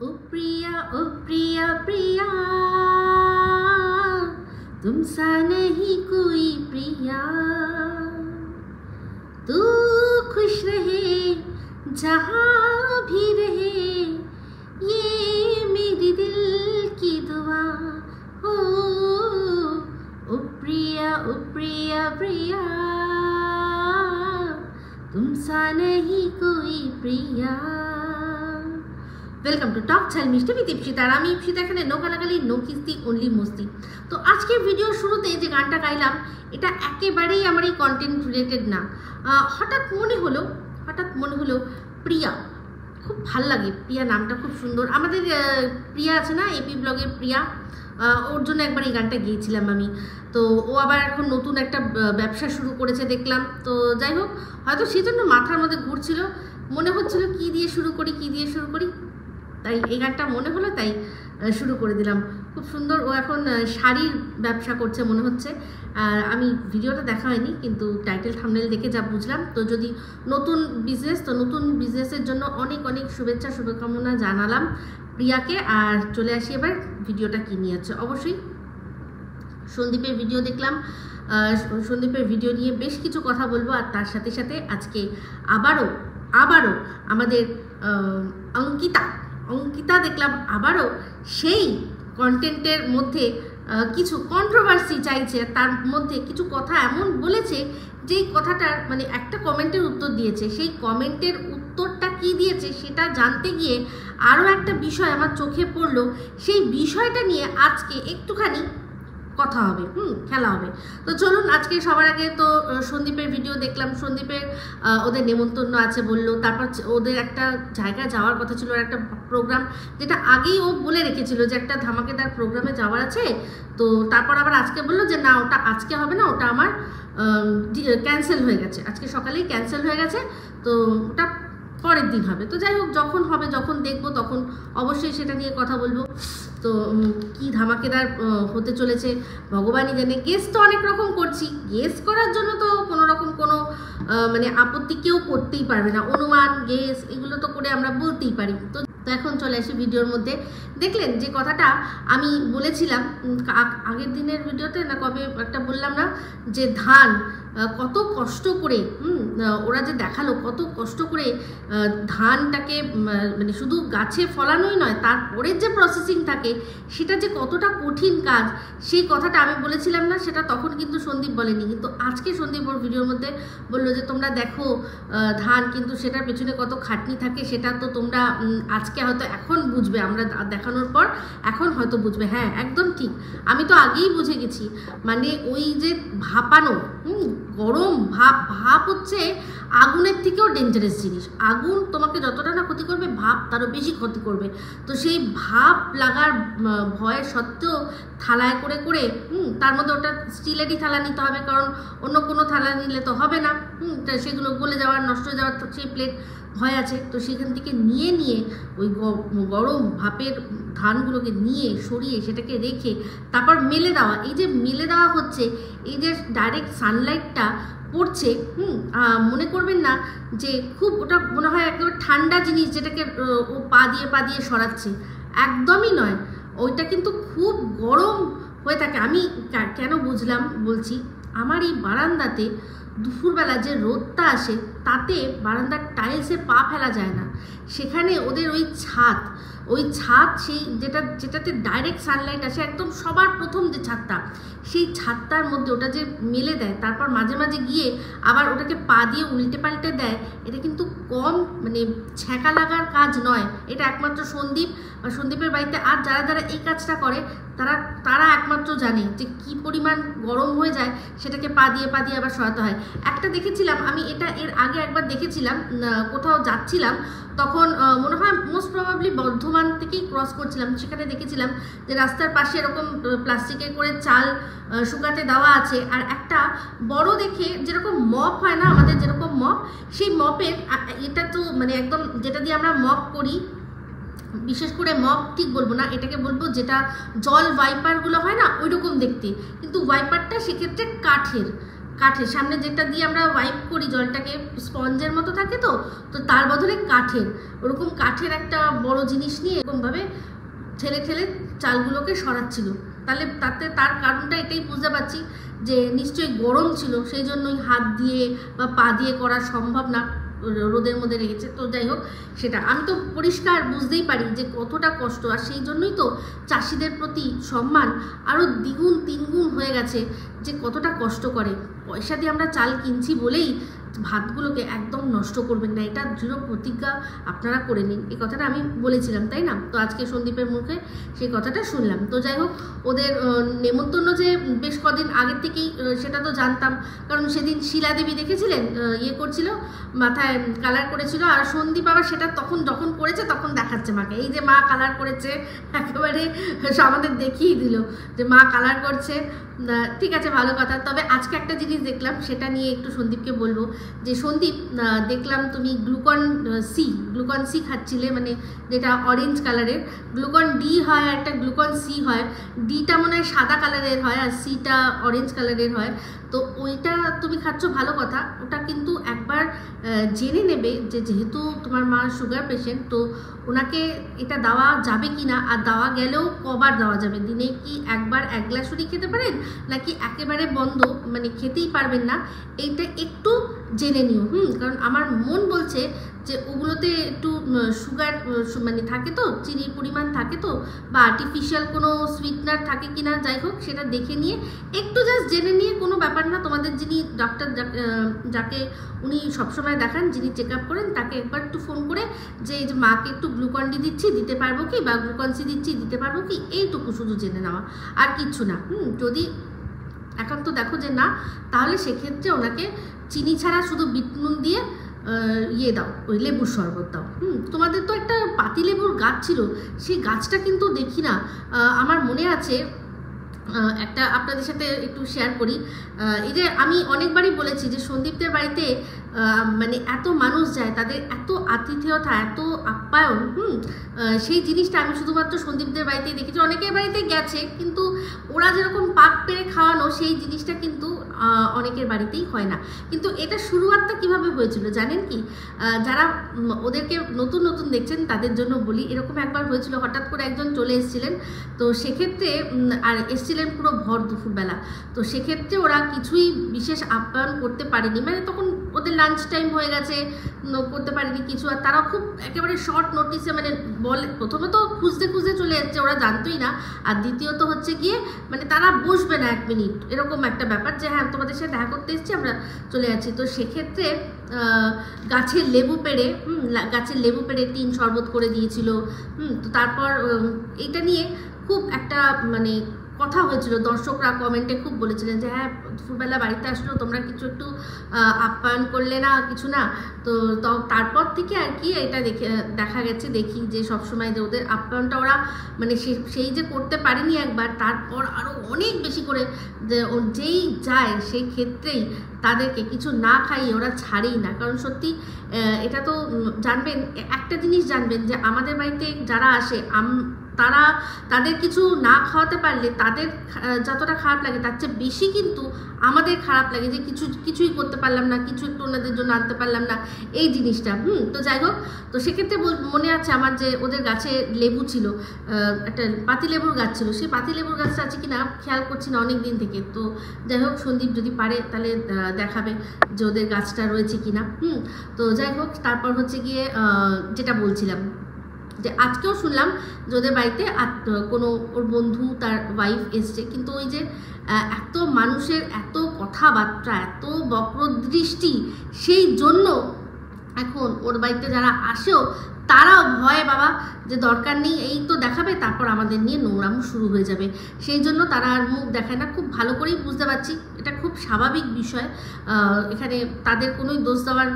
ओ प्रिया प्रिया तुमसा नहीं कोई प्रिया, तू खुश रहे जहाँ भी रहे, ये मेरी दिल की दुआ। ओ प्रिया प्रिया तुमसा नहीं कोई प्रिया। वेलकम टू टॉक छाल मिष्टी विद इप्सिता। আর আমি ইপসিতা, এখানে নো গালাগালি, নো কিস্তি, অনলি মস্তি। তো আজকে ভিডিওর শুরুতে যে গানটা গাইলাম এটা একেবারেই আমার এই কন্টেন্ট রিলেটেড না। হঠাৎ মনে হলো প্রিয়া, খুব ভাল লাগে। প্রিয়া নামটা খুব সুন্দর। আমাদের প্রিয়া আছে না, এপি ব্লগের প্রিয়া, ওর জন্য একবার এই গানটা গিয়েছিলাম আমি। তো ও আবার এখন নতুন একটা ব্যবসা শুরু করেছে দেখলাম। তো যাই হোক, হয়তো সেই জন্য মাথার মধ্যে ঘুরছিল, মনে হচ্ছিল কি দিয়ে শুরু করি, তাই এই গানটা মনে হলো, তাই শুরু করে দিলাম। খুব সুন্দর। ও এখন শাড়ির ব্যবসা করছে মনে হচ্ছে। আর আমি ভিডিওটা দেখা হয়নি, কিন্তু টাইটেল থাম্বনেল দেখে যা বুঝলাম। তো যদি নতুন বিজনেস, তো নতুন বিজনেসের জন্য অনেক অনেক শুভেচ্ছা শুভকামনা জানালাম প্রিয়াকে। আর চলে আসি এবার ভিডিওটা কী নিয়ে আছে। অবশ্যই সন্দীপের ভিডিও দেখলাম, সন্দীপের ভিডিও নিয়ে বেশ কিছু কথা বলবো। আর তার সাথে সাথে আজকে আবারও আমাদের অঙ্কিতা দেখলাম আবারও সেই কন্টেন্টের মধ্যে কিছু কন্ট্রোভার্সি চাইছে। তার মধ্যে কিছু কথা এমন বলেছে যেই কথাটার মানে একটা কমেন্টের উত্তর দিয়েছে, সেই কমেন্টের উত্তরটা কি দিয়েছে সেটা জানতে গিয়ে আরও একটা বিষয় আমার চোখে পড়লো। সেই বিষয়টা নিয়ে আজকে একটুখানি কথা হবে, খেলা হবে। তো চলুন, আজকে সবার আগে তো সন্দীপের ভিডিও দেখলাম। সন্দীপের ওদের নেমন্তন্ন আছে বললো, তারপর ওদের একটা জায়গায় যাওয়ার কথা ছিল, একটা প্রোগ্রাম, যেটা আগেই ও বলে রেখেছিল যে একটা ধামাকেদার প্রোগ্রামে যাওয়ার আছে। তো তারপর আবার আজকে বললো যে না, ওটা আজকে হবে না, ওটা আমার ক্যান্সেল হয়ে গেছে, আজকে সকালেই ক্যান্সেল হয়ে গেছে, তো ওটা পরের দিন হবে। তো যাই হোক, যখন হবে, যখন দেখবো, তখন অবশ্যই সেটা নিয়ে কথা বলবো। তো কি ধামাকেদার হতে চলেছে ভগবানই জানে। গেস তো অনেক রকম করছি, গেস করার জন্য তো কোনো রকম কোনো মানে আপত্তি কেউ করতেই পারবে না। অনুমান, গেস এগুলো তো করে আমরা বলতেই পারি। তো এখন চলে আসি ভিডিওর মধ্যে। দেখলেন যে কথাটা আমি বলেছিলাম আগের দিনের ভিডিওতে, না কবে একটা বললাম না, যে ধান কত কষ্ট করে ওরা যে দেখালো, কত কষ্ট করে ধানটাকে মানে শুধু গাছে ফলানোই নয়, তারপরের যে প্রসেসিং থাকে সেটা যে কতটা কঠিন কাজ, সেই কথাটা আমি বলেছিলাম না। সেটা তখন কিন্তু সন্দীপ বলেনি, কিন্তু আজকে সন্দীপ ওর ভিডিওর মধ্যে বললো যে তোমরা দেখো ধান, কিন্তু সেটার পেছনে কত খাটনি থাকে সেটা তো তোমরা আজকে হয়তো এখন বুঝবে, আমরা দেখানোর পর এখন হয়তো বুঝবে। হ্যাঁ, একদম ঠিক, আমি তো আগেই বুঝে গেছি। মানে ওই যে ভাপানো, গরম ভাপ হচ্ছে আগুনের থেকেও ডেঞ্জারাস জিনিস। আগুন তোমাকে যতটা না ক্ষতি করবে, ভাপ তারও বেশি ক্ষতি করবে। তো সেই ভাপ লাগার ভয় সত্ত্বেও থালায় করে করে তার মধ্যে ওটা স্টিলেরই থালা নিতে হবে, কারণ অন্য কোনো থালা নিলে তো হবে না, সেগুলো গলে যাওয়ার, নষ্ট হয়ে যাওয়ার সেই প্লেট ভয় আছে। তো সেখান থেকে নিয়ে ওই গরম ভাপের ধানগুলোকে নিয়ে সরিয়ে সেটাকে রেখে তারপর মেলে দেওয়া। এই যে মেলে দেওয়া হচ্ছে, এই যে ডাইরেক্ট সানলাইটটা পড়ছে, মনে করবেন না যে খুব ওটা মনে হয় একেবারে ঠান্ডা জিনিস যেটাকে ও পা দিয়ে সরাচ্ছে, একদমই নয়। ওইটা কিন্তু খুব গরম হয়ে থাকে। আমি কেন বুঝলাম বলছি, আমার এই বারান্দাতে দুপুরবেলা যে রোদটা আসে, তাতে বারান্দার টাইলসে পা ফেলা যায় না। সেখানে ওদের ওই ছাদ সেই যেটাতে ডাইরেক্ট সানলাইট আসে, একদম সবার প্রথম যে ছাদটা, সেই ছাদটার মধ্যে ওটা যে মেলে দেয়, তারপর মাঝে মাঝে গিয়ে আবার ওটাকে পা দিয়ে উল্টে পাল্টে দেয়। এটা কিন্তু কম মানে ছ্যাঁকা লাগার কাজ নয়। এটা একমাত্র সন্দীপের বাড়িতে আর যারা এই কাজটা করে তারা একমাত্র জানে যে কি পরিমাণ গরম হয়ে যায়, সেটাকে পা দিয়ে আবার সরাতে হয়। একটা দেখেছিলাম আমি, এটা এর আগে একবার দেখেছিলাম, কোথাও যাচ্ছিলাম তখন, মনে হয় মোস্ট প্রবাবলি বর্ধমান থেকেই ক্রস করছিলাম, সেখানে দেখেছিলাম যে রাস্তার পাশে এরকম প্লাস্টিকের করে চাল শুকাতে দেওয়া আছে। আর একটা বড় দেখে যেরকম মপ হয় না আমাদের, যেরকম মপ, সেই মপের, এটা তো মানে একদম যেটা দিয়ে আমরা মপ করি, বিশেষ করে মপ ঠিক বলবো না, এটাকে বলবো যেটা জল ওয়াইপারগুলো হয় না, ওই রকম দেখতে, কিন্তু ওয়াইপারটা সেক্ষেত্রে কাঠের সামনে যেটা দিয়ে আমরা ওয়াইপ করি জলটাকে, স্পঞ্জের মতো থাকে, তো তো তার বদলে কাঠের, ওরকম কাঠের একটা বড় জিনিস নিয়ে এরকমভাবে ঠেলে ঠেলে চালগুলোকে সরাচ্ছিল। তাহলে তার কারণটা এটাই বুঝতে পারছি যে নিশ্চয়ই গরম ছিল, সেই জন্যই হাত দিয়ে বা পা দিয়ে করা সম্ভব না, রোদের মধ্যে রেখেছে। তো যাই হোক, সেটা আমি তো পরিষ্কার বুঝতেই পারি যে কতটা কষ্ট, আর সেই জন্যই তো চাষিদের প্রতি সম্মান আরও দ্বিগুণ তিনগুণ হয়ে গেছে, যে কতটা কষ্ট করে। পয়সা দিয়ে আমরা চাল কিনছি বলেই ভাতগুলোকে একদম নষ্ট করবেন না, এটা দৃঢ় প্রতিজ্ঞা আপনারা করে নিন। এই কথাটা আমি বলেছিলাম, তাই না? তো আজকে সন্দীপের মুখে সেই কথাটা শুনলাম। তো যাই হোক, ওদের নেমন্তন্ন যে বেশ কদিন আগের থেকেই, সেটা তো জানতাম, কারণ সেদিন শিলাদেবী দেখেছিলেন ইয়ে করছিল, মাথায় কালার করেছিল, আর সন্দীপ আবার সেটা তখন যখন করেছে তখন দেখাচ্ছে মাকে, এই যে মা কালার করেছে, একেবারে আমাদের দেখিয়ে দিল যে মা কালার করছে। ঠিক আছে, ভালো কথা। তবে আজকে একটা জিনিস দেখলাম, সেটা নিয়ে একটু সন্দীপকে বলবো, যে সন্দীপ, দেখলাম তুমি গ্লুকন সি খাচ্ছিলে, মানে যেটা অরেঞ্জ কালারের। গ্লুকন ডি হয় আর একটা গ্লুকন সি হয়। ডিটা মনে হয় সাদা কালারের হয় আর সিটা অরেঞ্জ কালারের হয়। তো ওইটা তুমি খাচ্ছ, ভালো কথা। ওটা কিন্তু একবার জেনে নেবে যে যেহেতু তোমার মা সুগার পেশেন্ট, তো ওনাকে এটা দেওয়া যাবে কি না, আর দেওয়া গেলেও কবার দেওয়া যাবে, দিনে কি একবার 1 গ্লাসুরি খেতে পারেন নাকি একেবারে বন্ধ, মানে খেতেই পারবেন না, এইটা একটু জেনে নিও। কারণ আমার মন বলছে যে ওগুলোতে একটু সুগার মানে থাকে, তো চিনির পরিমাণ থাকে, তো বা আর্টিফিশিয়াল কোনো সুইটনার থাকে কিনা, যাই হোক সেটা দেখে নিয়ে একটু জাস্ট জেনে নিয়ে, কোনো ব্যাপার না। তোমাদের যিনি ডক্টর, যাকে উনি সবসময় দেখান, যিনি চেক আপ করেন, তাকে একবার একটু ফোন করে যে এই যে মাকে একটু গ্লুকন ডি দিচ্ছি, দিতে পারবো কি, বা গ্লুকন সি দিচ্ছি, দিতে পারবো কি, এইটুকু শুধু জেনে নেওয়া, আর কিচ্ছু না। যদি এখন তো দেখো যে না, তাহলে সেক্ষেত্রে ওনাকে চিনি ছাড়া শুধু বিট নুন দিয়ে ইয়ে দাও, ওই লেবুর শরবত দাও। তোমাদের তো একটা পাতি লেবুর গাছ ছিল, সেই গাছটা কিন্তু দেখি না, আমার মনে আছে, একটা আপনাদের সাথে একটু শেয়ার করি। এই যে আমি অনেকবারই বলেছি যে সন্দীপদের বাড়িতে মানে এত মানুষ যায়, তাদের এত আতিথেয়তা, এত আপ্যায়ন, সেই জিনিসটা আমি শুধুমাত্র সন্দীপদের বাড়িতেই দেখেছি। অনেকের বাড়িতে গেছে, কিন্তু ওরা যেরকম পাক পেরে খাওয়ানো, সেই জিনিসটা কিন্তু অনেকের বাড়িতেই হয় না। কিন্তু এটা শুরুয়াতটা কিভাবে হয়েছিল জানেন কি? যারা ওদেরকে নতুন নতুন দেখছেন তাদের জন্য বলি, এরকম একবার হয়েছিল, হঠাৎ করে একজন চলে এসেছিলেন, তো সেক্ষেত্রে আর এসেছিলেন পুরো ভর দুপুরবেলা, তো সেক্ষেত্রে ওরা কিছুই বিশেষ আপ্যায়ন করতে পারেনি, মানে তখন ওদের লাঞ্চ টাইম হয়ে গেছে, করতে পারেনি কিছু। আর তারা খুব একেবারে শর্ট নোটিসে, মানে বলে প্রথমত খুঁজতে খুঁজতে চলে যাচ্ছে, ওরা জানতোই না, আর দ্বিতীয়ত হচ্ছে গিয়ে মানে তারা বসবে না 1 মিনিট, এরকম একটা ব্যাপার যে হ্যাঁ তোমাদের সাথে দেখা করতে এসেছি, আমরা চলে যাচ্ছি। তো সেক্ষেত্রে গাছের লেবু পেড়ে টিন শরবত করে দিয়েছিল। তো তারপর এইটা নিয়ে খুব একটা মানে কথা হয়েছিল, দর্শকরা কমেন্টে খুব বলেছিলেন যে হ্যাঁ দুপুরবেলা বাড়িতে আসলো, তোমরা কিছু একটু আপ্যায়ন করলে না, কিছু না। তো তারপর থেকে আর কি এটা দেখা গেছে, দেখি যে সবসময় যে ওদের আপ্যায়নটা ওরা মানে সেই যে করতে পারেনি একবার, তারপর আরও অনেক বেশি করে যেই যায় সেই ক্ষেত্রেই তাদেরকে কিছু না খাইয়ে ওরা ছাড়েই না। কারণ সত্যি এটা তো জানবেন, একটা জিনিস জানবেন যে আমাদের বাড়িতে যারা আসে, তাদের কিছু না খাওয়াতে পারলে তাদের যতটা খারাপ লাগে তার চেয়ে বেশি কিন্তু আমাদের খারাপ লাগে যে কিছুই করতে পারলাম না, কিছু একটু ওনাদের জন্য আনতে পারলাম না, এই জিনিসটা। তো যাই হোক, তো সেক্ষেত্রে মনে আছে আমার যে ওদের গাছে লেবু ছিল, একটা পাতি লেবুর গাছ ছিল, সেই পাতি লেবুর গাছটা আছে কিনা খেয়াল করছি না অনেক দিন থেকে। তো যাই হোক, সন্দীপ যদি পারে তাহলে দেখাবে যে ওদের গাছটা রয়েছে কিনা। তো যাই হোক, তারপর হচ্ছে গিয়ে যেটা বলছিলাম, যে আজকেও শুনলাম যে ওদের বাড়িতে কোনো ওর বন্ধু তার ওয়াইফ এসছে, কিন্তু ওই যে এত মানুষের এত কথাবার্তা, এত বক্রদৃষ্টি, সেই জন্য এখন ওর বাড়িতে যারা আসেও তারাও ভয়, বাবা যে দরকার নেই, এই তো দেখাবে, তারপর আমাদের নিয়ে নোংরামো শুরু হয়ে যাবে, সেই জন্য তারা আর মুখ দেখায় না। খুব ভালো করেই বুঝতে পারছি, এটা খুব স্বাভাবিক বিষয়, এখানে তাদের কোনোই দোষ দেওয়ার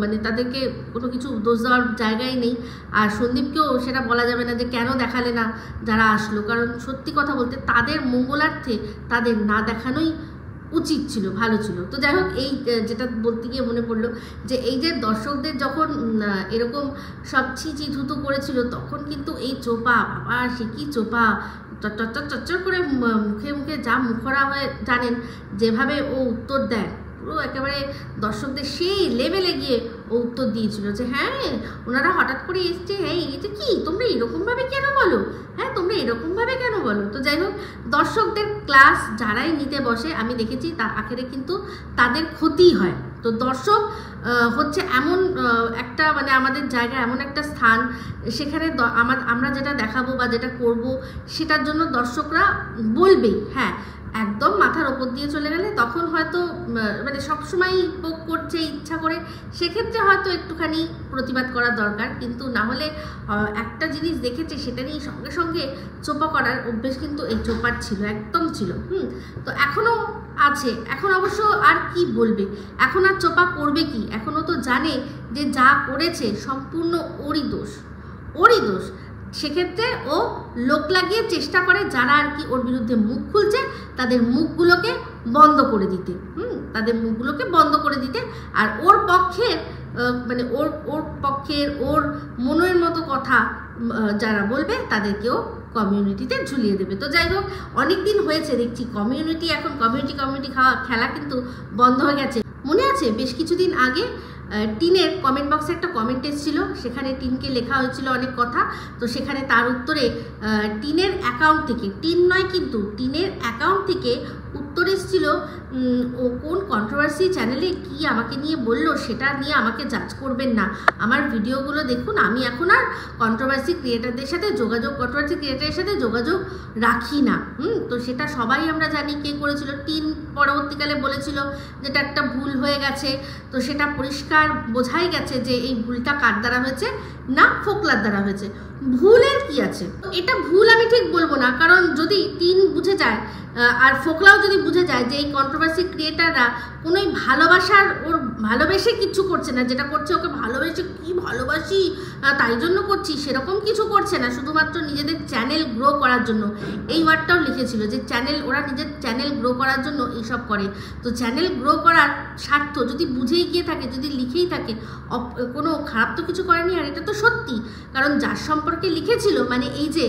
মানে তাদেরকে কোনো কিছু দোষ দেওয়ার জায়গায় নেই। আর সন্দীপকেও সেটা বলা যাবে না যে কেন দেখালে না যারা আসলো, কারণ সত্যি কথা বলতে তাদের মঙ্গলার্থে তাদের না দেখানোই উচিত ছিল, ভালো ছিল। তো যাই হোক, এই যেটা বলতে গিয়ে মনে পড়লো যে এই যে দর্শকদের যখন এরকম সব ছিচি ধুতো করেছিল, তখন কিন্তু এই চোপা, বাবা সে কি চোপা, চচ্চর করে মুখে মুখে যা মুখরা হয়ে জানেন যেভাবে ও উত্তর দেয়, পুরো একেবারে দর্শকদের সেই লেভেলে গিয়ে ও উত্তর দিয়েছিল যে হ্যাঁ ওনারা হঠাৎ করে এসছে, হ্যাঁ এটা কি তোমরা এরকমভাবে কেন বলো, হ্যাঁ তোমরা এরকমভাবে কেন বলো। তো যাই হোক, দর্শকদের ক্লাস যারাই নিতে বসে আমি দেখেছি তার আখেরে কিন্তু তাদের ক্ষতি হয়। তো দর্শক হচ্ছে এমন একটা মানে আমাদের জায়গা, এমন একটা স্থান, সেখানে আমরা যেটা দেখাবো বা যেটা করব সেটার জন্য দর্শকরা বলবেই। হ্যাঁ, একদম মাথার ওপর দিয়ে চলে গেলে তখন হয়তো মানে সবসময় পোক করছে ইচ্ছা করে, সেক্ষেত্রে হয়তো একটুখানি প্রতিবাদ করা দরকার, কিন্তু না হলে একটা জিনিস দেখেছে সেটা নিয়ে সঙ্গে সঙ্গে চোপা করার অভ্যেস কিন্তু এই চোপার ছিল, একদম ছিল। তো এখনও আছে, এখন অবশ্য আর কি বলবে, এখন আর চোপা করবে কি, এখনও তো জানে যে যা করেছে সম্পূর্ণ ওরই দোষ, ওরই দোষ। সেক্ষেত্রে ও লোক লাগিয়ে চেষ্টা করে যারা আর কি ওর বিরুদ্ধে মুখ খুলছে তাদের মুখগুলোকে বন্ধ করে দিতে, তাদের মুখগুলোকে বন্ধ করে দিতে, আর ওর পক্ষের মানে ওর পক্ষের ওর মনের মতো কথা যারা বলবে তাদেরকেও কমিউনিটিতে ঝুলিয়ে দেবে। তো যাই হোক, অনেক দিন হয়েছে দেখছি কমিউনিটি, এখন কমিউনিটি খেলা কিন্তু বন্ধ হয়ে গেছে। মনে আছে বেশ কিছুদিন আগে টিনের কমেন্ট বক্সে একটা কমেন্ট এসেছিল, সেখানে টিনকে লেখা হয়েছিল অনেক কথা। তো সেখানে তার উত্তরে টিনের অ্যাকাউন্ট থেকে, টিন নয় কিন্তু টিনের অ্যাকাউন্ট থেকে উত্তর এসেছিল, ও কোন কন্ট্রোভার্সি চ্যানেলে কি আমাকে নিয়ে বললো সেটা নিয়ে আমাকে জাজ করবেন না, আমার ভিডিওগুলো দেখুন, আমি এখন আর কন্ট্রোভার্সি ক্রিয়েটারদের সাথে যোগাযোগ রাখি না। তো সেটা সবাই আমরা জানি কে করেছিল। টিন পরবর্তীকালে বলেছিল যেটা একটা ভুল হয়ে গেছে, তো সেটা পরিষ্কার বোঝাই গেছে যে এই ভুলটা কার দ্বারা হয়েছে, না ফোকলার দ্বারা হয়েছে। ভুলের কি আছে, এটা ভুল আমি ঠিক বলবো না, কারণ যদি টিন বুঝে যায় আর ফোকলাও যদি বুঝে যায় যে এই কন্ট্রোভার্সি ক্রিয়েটাররা কোনোই ভালোবাসার, ওর ভালোবেসে কিছু করছে না, যেটা করছে ওকে ভালোবেসে কি ভালোবাসি তাই জন্য করছি সেরকম কিছু করছে না, শুধুমাত্র নিজেদের চ্যানেল গ্রো করার জন্য। এই ওয়ার্ডটাও লিখেছিল যে ওরা নিজের চ্যানেল গ্রো করার জন্য এইসব করে। তো চ্যানেল গ্রো করার স্বার্থ যদি বুঝেই গিয়ে থাকে, যদি লিখেই থাকে, কোনো খারাপ তো কিছু করেনি। আর এটা তো সত্যি, কারণ যার সম্পর্কে লিখেছিল মানে এই যে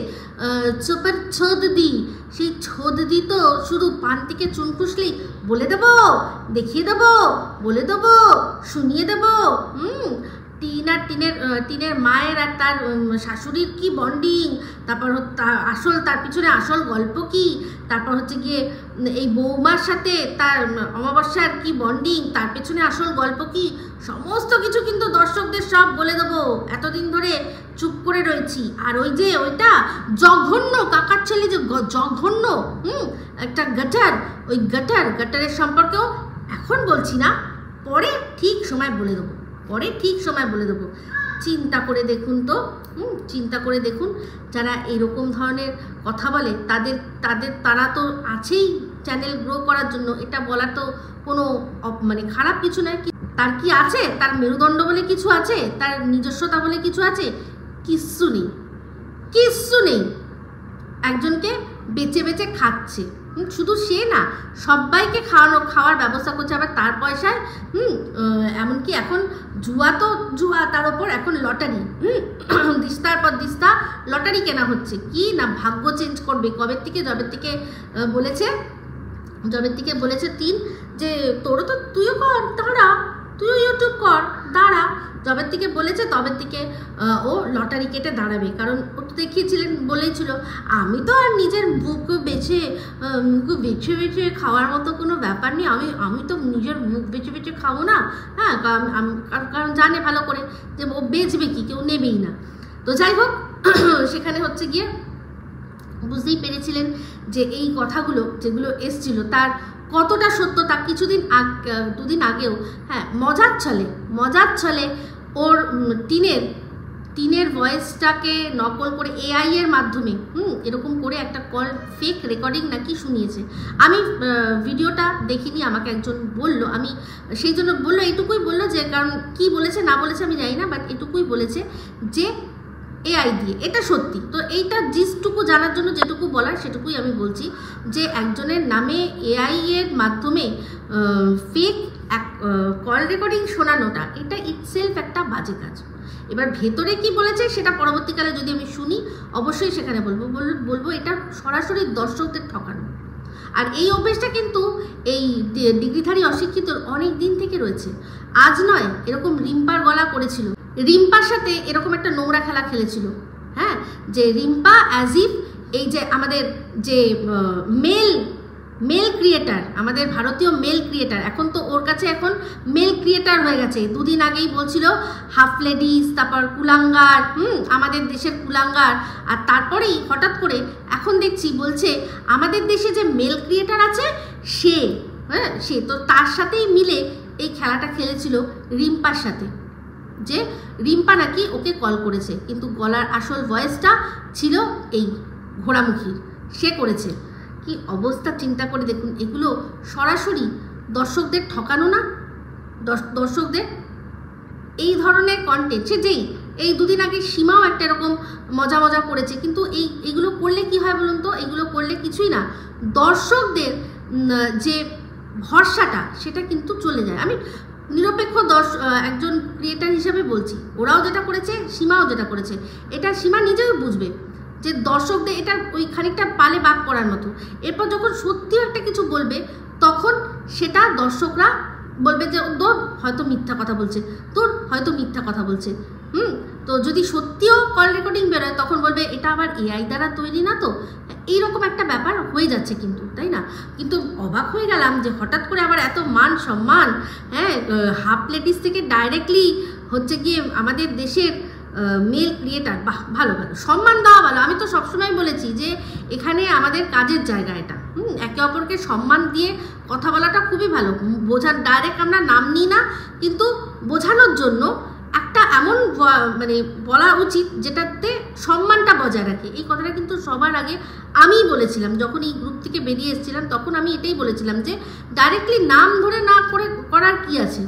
চোপের ছোদদি, সেই ছোদদি তো শুধু পান থেকে চুন খুসলেই বলে দেবো, দেখিয়ে দেবো, বলে দেবো, শুনিয়ে দেবো। টিন আর টিনের মায়ের আর তার শাশুড়ির কি বন্ডিং, তারপর তার পিছনে আসল গল্প কি, তারপর হচ্ছে গিয়ে এই বৌমার সাথে তার অমাবস্যার কি বন্ডিং, তার পেছনে আসল গল্প কি, সমস্ত কিছু কিন্তু দর্শকদের সব বলে দেবো। এতদিন ধরে চুপ করে রয়েছি। আর ওই যে ওইটা জঘন্য কাকার ছেলে, যে জঘন্য একটা গাটার, ওই গাটারের সম্পর্কেও এখন বলছি না, পরে ঠিক সময় বলে দেবো, চিন্তা করে দেখুন তো, চিন্তা করে দেখুন, যারা এইরকম ধরনের কথা বলে তারা তো আছেই চ্যানেল গ্রো করার জন্য। এটা বলা তো কোনো মানে খারাপ কিছু নয়। তার কি আছে, তার মেরুদণ্ড বলে কিছু আছে, তার নিজস্বতা বলে কিছু আছে? কিচ্ছু নেই। একজনকে বেচে বেচে খাচ্ছে, শুধু সে না, সবাইকে খাওয়ার ব্যবস্থা করছে, আবার তার পয়সায়। এমনকি এখন জুয়া, তার ওপর এখন লটারি, দিস্তার পর দিস্তা লটারি কেনা হচ্ছে। কি না ভাগ্য চেঞ্জ করবে জবের থেকে বলেছে টিন যে তুইও কর, দাঁড়া, তুইও ইউটিউব কর, দাঁড়া। যবের থেকে বলেছে তবের থেকে ও লটারি কেটে দাঁড়াবে, কারণ ও তো দেখিয়েছিলেন, বলেইছিল আমি তো আর নিজের মুখ বেছে খাওয়ার মতো কোনো ব্যাপার নেই, আমি তো নিজের মুখ বেছে খাবো না। হ্যাঁ, কারণ জানে ভালো করে যে ও বেচবে কি, কেউ নেবেই না। তো যাই হোক, সেখানে হচ্ছে গিয়ে বুঝতেই পেরেছিলেন যে এই কথাগুলো যেগুলো এসছিল তার কতটা সত্যতা। দুদিন আগেও হ্যাঁ মজার ছলে ওর টিনের ভয়েসটাকে নকল করে এআই এর মাধ্যমে এরকম করে একটা কল ফেক রেকর্ডিং নাকি শুনিয়েছে। আমি ভিডিওটা দেখিনি, আমাকে একজন বলল, আমি সেই জন্য এইটুকুই বললো যে, কারণ কি বলেছে না বলেছে আমি জানি না, বাট এটুকুই বলেছে যে এআই দিয়ে, এটা সত্যি। তো এইটা যেটুকু জানার জন্য যেটুকু বলার সেটুকুই আমি বলছি, যে একজনের নামে এআই এর মাধ্যমে ফেক কল রেকর্ডিং শোনানোটা, এটা ইটসেলফ একটা বাজে কাজ। এবার ভেতরে কি বলেছে সেটা পরবর্তীকালে যদি আমি শুনি অবশ্যই সেখানে বলবো এটা সরাসরি দর্শকদের ঠকানো। আর এই অভ্যেসটা কিন্তু এই ডিগ্রিধারী অশিক্ষিতর অনেক দিন থেকে রয়েছে, আজ নয়। এরকম রিম্পার গলা করেছিল, রিম্পার সাথে এরকম একটা নোংরা খেলা খেলেছিল, হ্যাঁ, যে রিম্পা অ্যাজ ইফ এই যে আমাদের যে মেল ক্রিয়েটার, আমাদের ভারতীয় মেল ক্রিয়েটার, এখন তো ওর কাছে এখন মেল ক্রিয়েটার হয়ে গেছে। দুদিন আগেই বলছিল হাফ লেডিস, তারপর কুলাঙ্গার, আমাদের দেশের কুলাঙ্গার, আর তারপরেই হঠাৎ করে এখন দেখছি বলছে আমাদের দেশে যে মেল ক্রিয়েটার আছে সে তো তার সাথেই মিলে এই খেলাটা খেলেছিল রিম্পার সাথে, যে রিম্পা নাকি ওকে কল করেছে, কিন্তু গলার আসল ভয়েসটা ছিল এই ঘোড়ামুখীর, সে করেছে। কি অবস্থা চিন্তা করে দেখুন, এগুলো সরাসরি দর্শকদের ঠকানো না? দর্শকদের এই ধরনের কন্টেন্ট, সে যেই এই দুদিন আগে সীমাও একটা এরকম মজা করেছে, কিন্তু এইগুলো করলে কি হয় বলুন তো? এগুলো করলে কিছুই না, দর্শকদের যে ভরসাটা সেটা কিন্তু চলে যায়। আমি নিরপেক্ষ একজন ক্রিয়েটার হিসেবে বলছি, ওরাও যেটা করেছে, সীমাও যেটা করেছে, এটা সীমা নিজেও বুঝবে যে দর্শকদের এটা ওই খানিকটা পালে বাক করার মতো। এরপর যখন সত্যিও একটা কিছু বলবে, তখন সেটা দর্শকরা বলবে যে তোর হয়তো মিথ্যা কথা বলছে, তো যদি সত্যিও কল রেকর্ডিং বেরোয়, তখন বলবে এটা আবার এআই দ্বারা তৈরি না, তো এইরকম একটা ব্যাপার হয়ে যাচ্ছে কিন্তু, তাই না? কিন্তু অবাক হয়ে গেলাম যে হঠাৎ করে আবার এত মান সম্মান, হ্যাঁ, হাফ লেডিস থেকে ডাইরেক্টলি হচ্ছে গিয়ে আমাদের দেশের মেল ক্রিয়েটার। বাহ, ভালো সম্মান দেওয়া ভালো। আমি তো সবসময় বলেছি যে এখানে আমাদের কাজের জায়গা এটা, একে অপরকে সম্মান দিয়ে কথা বলাটা খুবই ভালো। ডাইরেক্ট আমরা নাম নিই না, কিন্তু বোঝানোর জন্য একটা এমন মানে বলা উচিত যেটাতে সম্মানটা বজায় রাখে। এই কথাটা কিন্তু সবার আগে আমিই বলেছিলাম, যখন এই গ্রুপ থেকে বেরিয়ে এসেছিলাম তখন আমি এটাই বলেছিলাম যে ডাইরেক্টলি নাম ধরে না করে করার কি আছে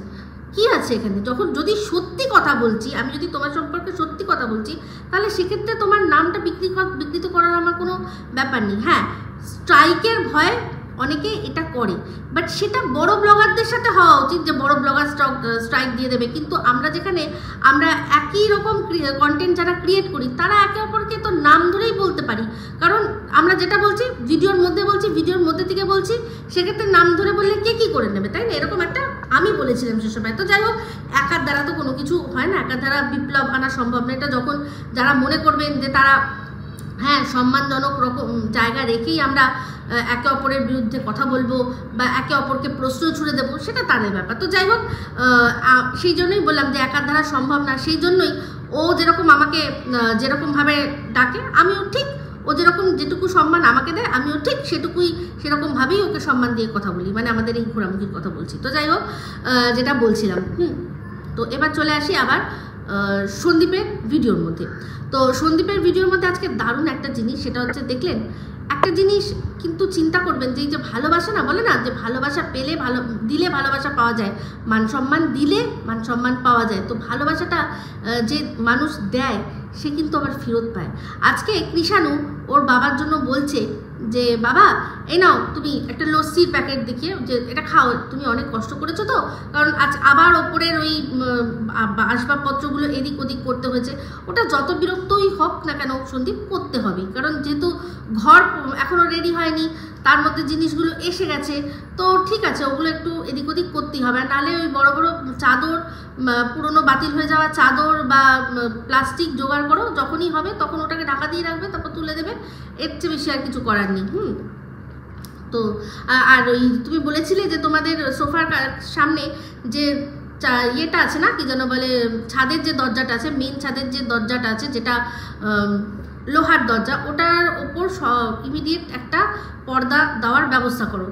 এখানে? যদি সত্যি কথা বলছি, আমি যদি তোমার সম্পর্কে সত্যি কথা বলছি, তাহলে সেক্ষেত্রে তোমার নামটা বিকৃত করার আমার কোনো ব্যাপার নেই। হ্যাঁ, স্ট্রাইকের ভয়ে অনেকে এটা করে, বাট সেটা বড় ব্লগারদের সাথে হওয়া উচিত, যে বড় ব্লগার স্ট্রাইক দিয়ে দেবে। কিন্তু আমরা একই রকম কন্টেন্ট যারা ক্রিয়েট করি, তারা একে অপরকে তো নাম ধরেই বলতে পারি, কারণ আমরা যেটা বলছি ভিডিওর মধ্যে থেকে বলছি, সেক্ষেত্রে নাম ধরে বললে কে কি করে নেবে, তাই না? এরকম একটা আমি বলেছিলাম সে সময়। তো যাই হোক, একার দ্বারা তো কোনো কিছু হয় না, একার দ্বারা বিপ্লব আনা সম্ভব না। এটা যখন যারা মনে করবেন যে তারা হ্যাঁ সম্মানজনক রকম জায়গা রেখেই আমরা একে অপরের বিরুদ্ধে কথা বলবো বা একে অপরকে প্রশ্ন ছুড়ে দেবো, সেটা তাদের ব্যাপার। তো যাই হোক, সেই জন্যই বললাম যে একার দ্বারা সম্ভব না। সেই জন্যই ও যেরকম আমাকে যেরকমভাবে ডাকে, আমিও ঠিক ও যেটুকু সম্মান আমাকে দেয়, আমিও ঠিক সেরকমভাবেই ওকে সম্মান দিয়ে কথা বলি, মানে আমাদের এই ঘোরামুখির কথা বলছি। তো যাই হোক, যেটা বলছিলাম, তো এবার চলে আসি আবার সন্দীপের ভিডিওর মধ্যে। তো সন্দীপের ভিডিওর মধ্যে আজকে দারুণ একটা জিনিস, সেটা হচ্ছে দেখলেন একটা জিনিস কিন্তু চিন্তা করবেন, যে এই যে ভালোবাসা না বলে না, যে ভালোবাসা দিলে ভালোবাসা পাওয়া যায়, মান সম্মান দিলে মান সম্মান পাওয়া যায়। তো ভালোবাসাটা যে মানুষ দেয় সে কিন্তু আবার ফেরত পায়। আজকে কৃষাণু ওর বাবার জন্য বলছে যে বাবা এই নাও তুমি একটা লস্যির প্যাকেট দেখিয়ে, যে এটা খাও, তুমি অনেক কষ্ট করেছো তো, কারণ আজ আবার ওপরের ওই আসবাবপত্রগুলো এদিক ওদিক করতে হয়েছে। ওটা যত বিরক্তই হোক না কেন সন্দীপ, করতে হবে, কারণ যেহেতু ঘর এখনও রেডি হয়নি, তার মধ্যে জিনিসগুলো এসে গেছে, তো ঠিক আছে ওগুলো একটু এদিক ওদিক করতেই হবে। নাহলে ওই বড় বড় চাদর, পুরনো বাতিল হয়ে যাওয়া চাদর বা প্লাস্টিক জোগাড় করো, যখনই হবে তখন ওটাকে ঢাকা দিয়ে রাখবে, তারপর তুলে দেবে, এর চেয়ে বেশি আর কিছু করার নেই। তো আর ওই তুমি বলেছিলে যে তোমাদের সোফার সামনে যে ইয়েটা আছে না, কি যেন বলে, ছাদের যে দরজাটা আছে, মেন ছাদের যে দরজাটা আছে, যেটা লোহার দরজা, ওটার ওপর ইমিডিয়েট একটা পর্দা দেওয়ার ব্যবস্থা করো।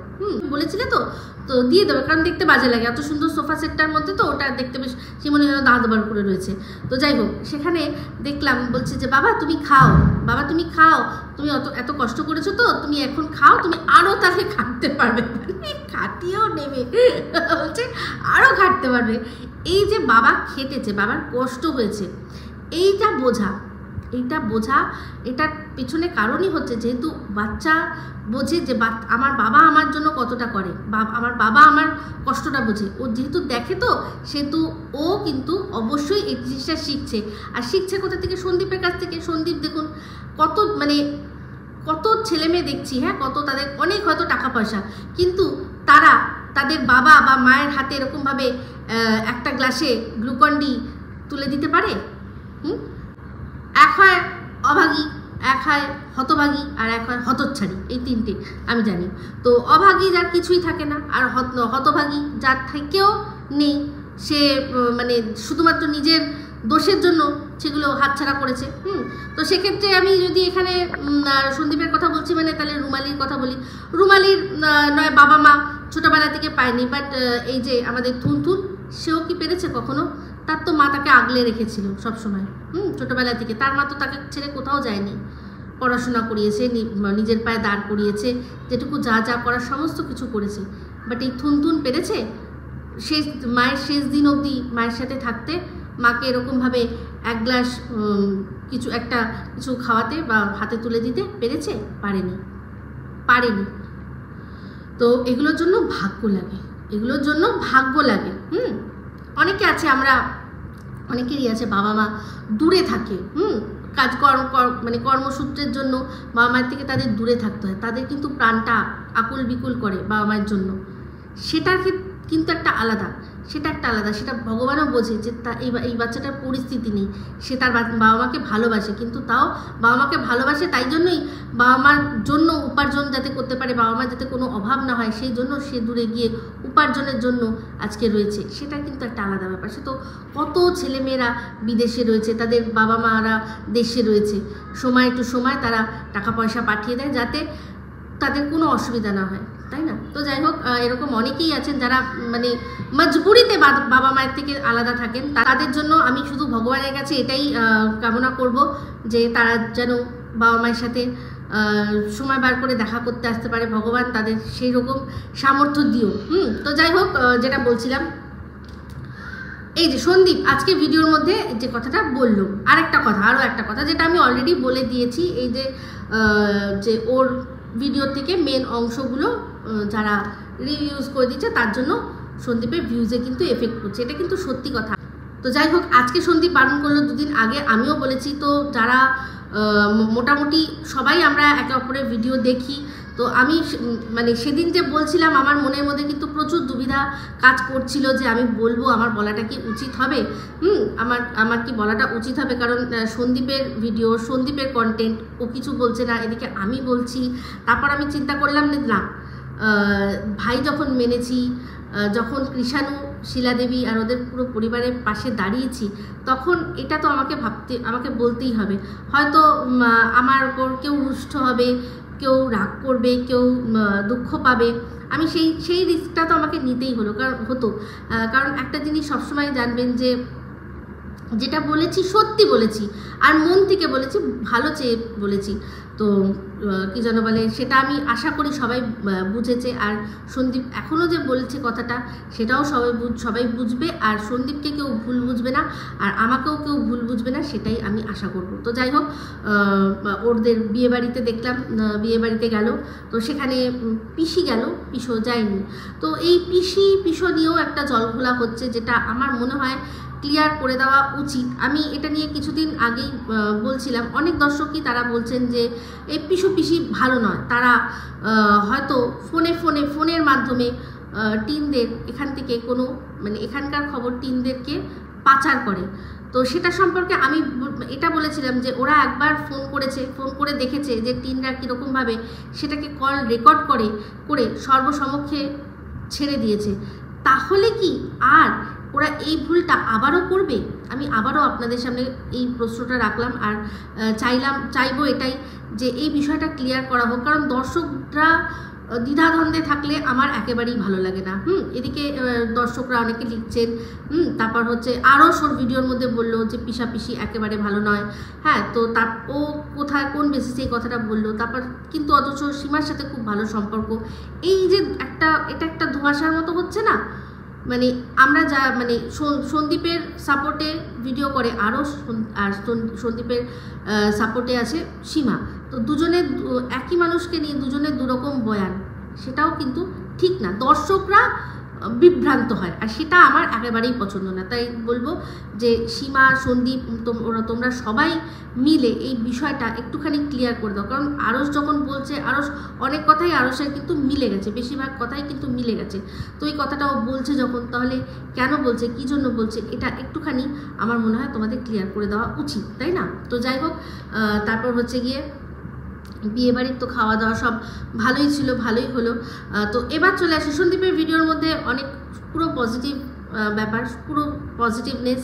বলেছিলে তো দিয়ে দেবে, কারণ দেখতে বাজে লাগে এত সুন্দর সোফা সেটটার মধ্যে, তো ওটা দেখতে বেশ মনে যেন দাঁত বার করে রয়েছে। তো যাই হোক, সেখানে দেখলাম বলছে যে বাবা তুমি খাও, তুমি এত কষ্ট করেছো, তো তুমি এখন খাও, তুমি আরও তাহলে খাটতে পারবে, খাটিয়েও নেবে, বলছে আরও খাটতে পারবে। এই যে বাবা খেটেছে, বাবার কষ্ট হয়েছে, এইটা বোঝা এটার পেছনে কারণই হচ্ছে, যেহেতু বাচ্চা বোঝে যে আমার বাবা আমার জন্য কতটা করে, আমার বাবা আমার কষ্টটা বোঝে, ও যেহেতু দেখে, তো সেহেতু ও কিন্তু অবশ্যই এই জিনিসটা শিখছে। আর শিখছে কোথা থেকে? সন্দীপের কাছ থেকে। সন্দীপ দেখুন কত মানে কত ছেলে মেয়ে দেখছি, হ্যাঁ, কত তাদের অনেক হয়তো টাকা পয়সা, কিন্তু তারা তাদের বাবা বা মায়ের হাতে এরকমভাবে একটা গ্লাসে গ্লুকন-ডি তুলে দিতে পারে? এক হয় অভাগী, এক হয় হতভাগী, আর এক হয় হতচ্ছাড়ি। এই তিনটে আমি জানি। তো অভাগী যার কিছুই থাকে না, আর হতভাগী যার থেকেও নেই, সে মানে শুধুমাত্র নিজের দোষের জন্য সেগুলো হাতছাড়া করেছে। তো সেক্ষেত্রে আমি যদি এখানে সন্দীপের কথা বলছি, মানে তাহলে রুমালির কথা বলি। রুমালির নয় বাবা মা ছোটোবেলা থেকে পায়নি, বাট এই যে আমাদের থুনথুন, সেও কি পেরেছে কখনো? তার তো মা তাকে আগলে রেখেছিল সবসময়, ছোটোবেলা থেকে। তার মা তো তাকে ছেড়ে কোথাও যায়নি, পড়াশোনা করিয়েছে, নিজের পায়ে দাঁড় করিয়েছে, যেটুকু যা যা করার সমস্ত কিছু করেছে। বাট এই থুনথুন পেরেছে শেষ মায়ের শেষ দিন অবধি মায়ের সাথে থাকতে, মাকে এরকমভাবে এক গ্লাস কিছু খাওয়াতে বা হাতে তুলে দিতে পেরেছে? পারেনি। তো এগুলোর জন্য ভাগ্য লাগে, অনেকে আছে, অনেকেরই আছে বাবা মা দূরে থাকে, মানে কর্মসূত্রের জন্য বাবা মায়ের থেকে তাদের দূরে থাকতে হয়, তাদের কিন্তু প্রাণটা আকুল বিকুল করে বাবা মায়ের জন্য। সেটার কিন্তু একটা আলাদা, সেটা ভগবানও বোঝে যে এই বাচ্চাটার পরিস্থিতি নেই, সে তার বাবা মাকে ভালোবাসে, কিন্তু তাও বাবা মাকে ভালোবাসে তাই জন্যই বাবা মার জন্য উপার্জন যাতে করতে পারে, বাবা মার যাতে কোনো অভাব না হয়, সেই জন্য সে দূরে গিয়ে উপার্জনের জন্য আজকে রয়েছে। সেটা কিন্তু একটা আলাদা ব্যাপার। সে তো কত ছেলেমেয়েরা বিদেশে রয়েছে, তাদের বাবা মারা দেশে রয়েছে, সময় টু সময় তারা টাকা পয়সা পাঠিয়ে দেয় যাতে তাদের কোনো অসুবিধা না হয়, তাই না? তো যাই হোক, এরকম অনেকেই আছেন যারা মানে মজবুরিতে বাবা মায়ের থেকে আলাদা থাকেন। তাদের জন্য আমি শুধু ভগবানের কাছে এটাই কামনা করব যে তারা যেন বাবা মায়ের সাথে সময় বার করে দেখা করতে আসতে পারে, ভগবান তাদের সেই রকম সামর্থ্য দিও। তো যাই হোক, যেটা বলছিলাম, এই যে সন্দীপ আজকে ভিডিওর মধ্যে যে কথাটা বললো, আরও একটা কথা যেটা আমি অলরেডি বলে দিয়েছি, এই যে ওর ভিডিও থেকে মেন অংশগুলো যারা রিভিউজ করে দিচ্ছে, তার জন্য সন্দীপের ভিউজে কিন্তু এফেক্ট করছে, এটা কিন্তু সত্যি কথা। তো যাই হোক, আজকে সন্দীপ বারণ করলো, দুদিন আগে আমিও বলেছি। তো যারা মোটামুটি সবাই আমরা একে অপরের ভিডিও দেখি, তো আমি মানে সেদিন যে বলছিলাম, আমার মনের মধ্যে কিন্তু প্রচুর দুবিধা কাজ করছিল যে আমি বলবো, আমার বলাটা কি উচিত হবে, আমার কি বলাটা উচিত হবে, কারণ সন্দীপের ভিডিও, সন্দীপের কন্টেন্ট, ও কিছু বলছে না, এদিকে আমি বলছি। তারপর আমি চিন্তা করলাম না, ভাই যখন মেনেছি, যখন কৃষাণু, শিলাদেবী আর ওদের পুরো পরিবারের পাশে দাঁড়িয়েছি, তখন এটা তো আমাকে বলতেই হবে। হয়তো আমার ওপর কেউ রুষ্ট হবে, কেউ রাগ করবে, কেউ দুঃখ পাবে, আমি সেই রিস্কটা তো আমাকে নিতেই কারণ একটা জিনিস সবসময় জানবেন যে যেটা বলেছি সত্যি বলেছি, আর মন থেকে বলেছি, ভালো চেয়ে বলেছি। তো কি যেন বলে, সেটা আমি আশা করি সবাই বুঝেছে। আর সন্দীপ এখনও যে বলছে কথাটা, সেটাও সবাই বুঝবে, আর সন্দীপকে কেউ ভুল বুঝবে না, আর আমাকেও কেউ ভুল বুঝবে না, সেটাই আমি আশা করব। তো যাই হোক, ওদের বিয়েবাড়িতে দেখলাম, বিয়েবাড়িতে গেল, তো সেখানে পিসি গেল, পিসো যায়নি। তো এই পিসো নিয়েও একটা জলঘোলা হচ্ছে, যেটা আমার মনে হয় ক্লিয়ার করে দেওয়া উচিত। আমি এটা নিয়ে কিছুদিন আগেই বলছিলাম, অনেক দর্শকই তারা বলছেন যে এই পিসি ভালো নয়, তারা হয়তো ফোনের মাধ্যমে টিনদের এখান থেকে কোনো মানে এখানকার খবর টিনদেরকে পাচার করে। তো সেটা সম্পর্কে আমি এটা বলেছিলাম যে ওরা একবার ফোন করে দেখেছে যে টিনরা কীরকমভাবে সেটাকে কল রেকর্ড করে সর্বসমক্ষে ছেড়ে দিয়েছে। তাহলে কি আর ওরা এই ভুলটা আবারও করবে? আমি আবারও আপনাদের সামনে এই প্রশ্নটা রাখলাম, আর চাইবো এটাই যে এই বিষয়টা ক্লিয়ার করা হোক, কারণ দর্শকরা দ্বিধাদ্বন্দ্বে থাকলে আমার একেবারেই ভালো লাগে না। এদিকে দর্শকরা অনেকে লিখছেন, তারপর হচ্ছে আরও শোর ভিডিওর মধ্যে বললো যে পিসি একেবারে ভালো নয়। হ্যাঁ, তো ও কোথায় কোন বেসিসে এই কথাটা বললো, তারপর কিন্তু অথচ সীমার সাথে খুব ভালো সম্পর্ক। এই যে এটা একটা ধোঁয়াশার মতো হচ্ছে না, মানে আমরা যা মানে সন্দীপের সাপোর্টে ভিডিও করে আরও, আর সন্দীপের সাপোর্টে আছে সীমা, তো দুজনের একই মানুষকে নিয়ে দুজনের দুরকম বয়ান, সেটাও কিন্তু ঠিক না। দর্শকরা বিভ্রান্ত হয়, আর সেটা আমার একেবারেই পছন্দ না। তাই বলবো যে সীমা, সন্দীপ, তোমরা সবাই মিলে এই বিষয়টা একটুখানি ক্লিয়ার করে দাও। কারণ আরস যখন বলছে, আরস অনেক কথাই আরসের কিন্তু মিলে গেছে, বেশিরভাগ কথাই কিন্তু মিলে গেছে। তো এই কথাটাও বলছে যখন, তাহলে কেন বলছে, কী জন্য বলছে, এটা একটুখানি আমার মনে হয় তোমাদের ক্লিয়ার করে দেওয়া উচিত, তাই না? তো যাই হোক, তারপর হচ্ছে গিয়ে বিয়েবাড়ির তো খাওয়া দাওয়া সব ভালোই ছিল, ভালোই হলো। তো এবার চলে আসি সন্দীপের ভিডিওর মধ্যে অনেক পুরো পজিটিভ ব্যাপার, পুরো পজিটিভনেস,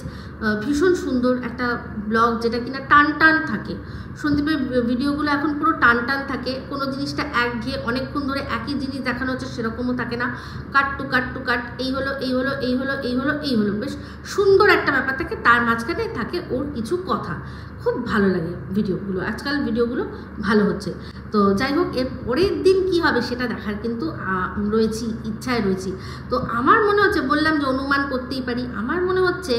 ভীষণ সুন্দর একটা ব্লগ, যেটা কিনা টান টান থাকে। সন্দীপের ভিডিওগুলো এখন পুরো টান টান থাকে, কোনো জিনিসটা একঘেয়ে অনেকক্ষণ ধরে একই জিনিস দেখানো হচ্ছে সেরকমও থাকে না। কাট টু কাট টু কাট, এই হলো এই হলো এই হলো এই হলো এই হলো, বেশ সুন্দর একটা ব্যাপার থাকে। তার মাঝখানে থাকে ওর কিছু কথা, খুব ভালো লাগে ভিডিওগুলো। আজকাল ভিডিওগুলো ভালো হচ্ছে। তো যাই হোক, এর পরের দিন কি হবে সেটা দেখার কিন্তু রয়েছি, ইচ্ছায় রয়েছি। তো আমার মনে হচ্ছে, বললাম যে অনুমান করতেই পারি, আমার মনে হচ্ছে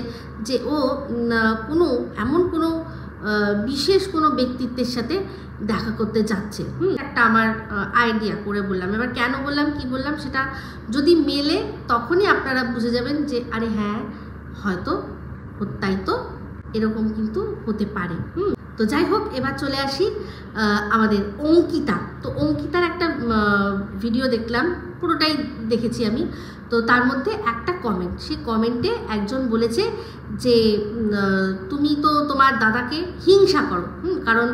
যে ও এমন কোনো বিশেষ কোনো ব্যক্তিত্বের সাথে দেখা করতে যাচ্ছে। একটা আমার আইডিয়া করে বললাম। এবার কেন বললাম, কি বললাম সেটা যদি মেলে তখনই আপনারা বুঝে যাবেন যে আরে হ্যাঁ, হয়তো তাই তো, এরকম কিন্তু হতে পারে। তো যাই হোক, এবার চলে আসি আমাদের অঙ্কিতা। তো অঙ্কিতার একটা ভিডিও দেখলাম, পুরোটাই দেখেছি আমি। তো তার মধ্যে একটা কমেন্ট, সেই কমেন্টে একজন বলেছে যে তুমি তো তোমার দাদাকে হিংসা করো, কারণ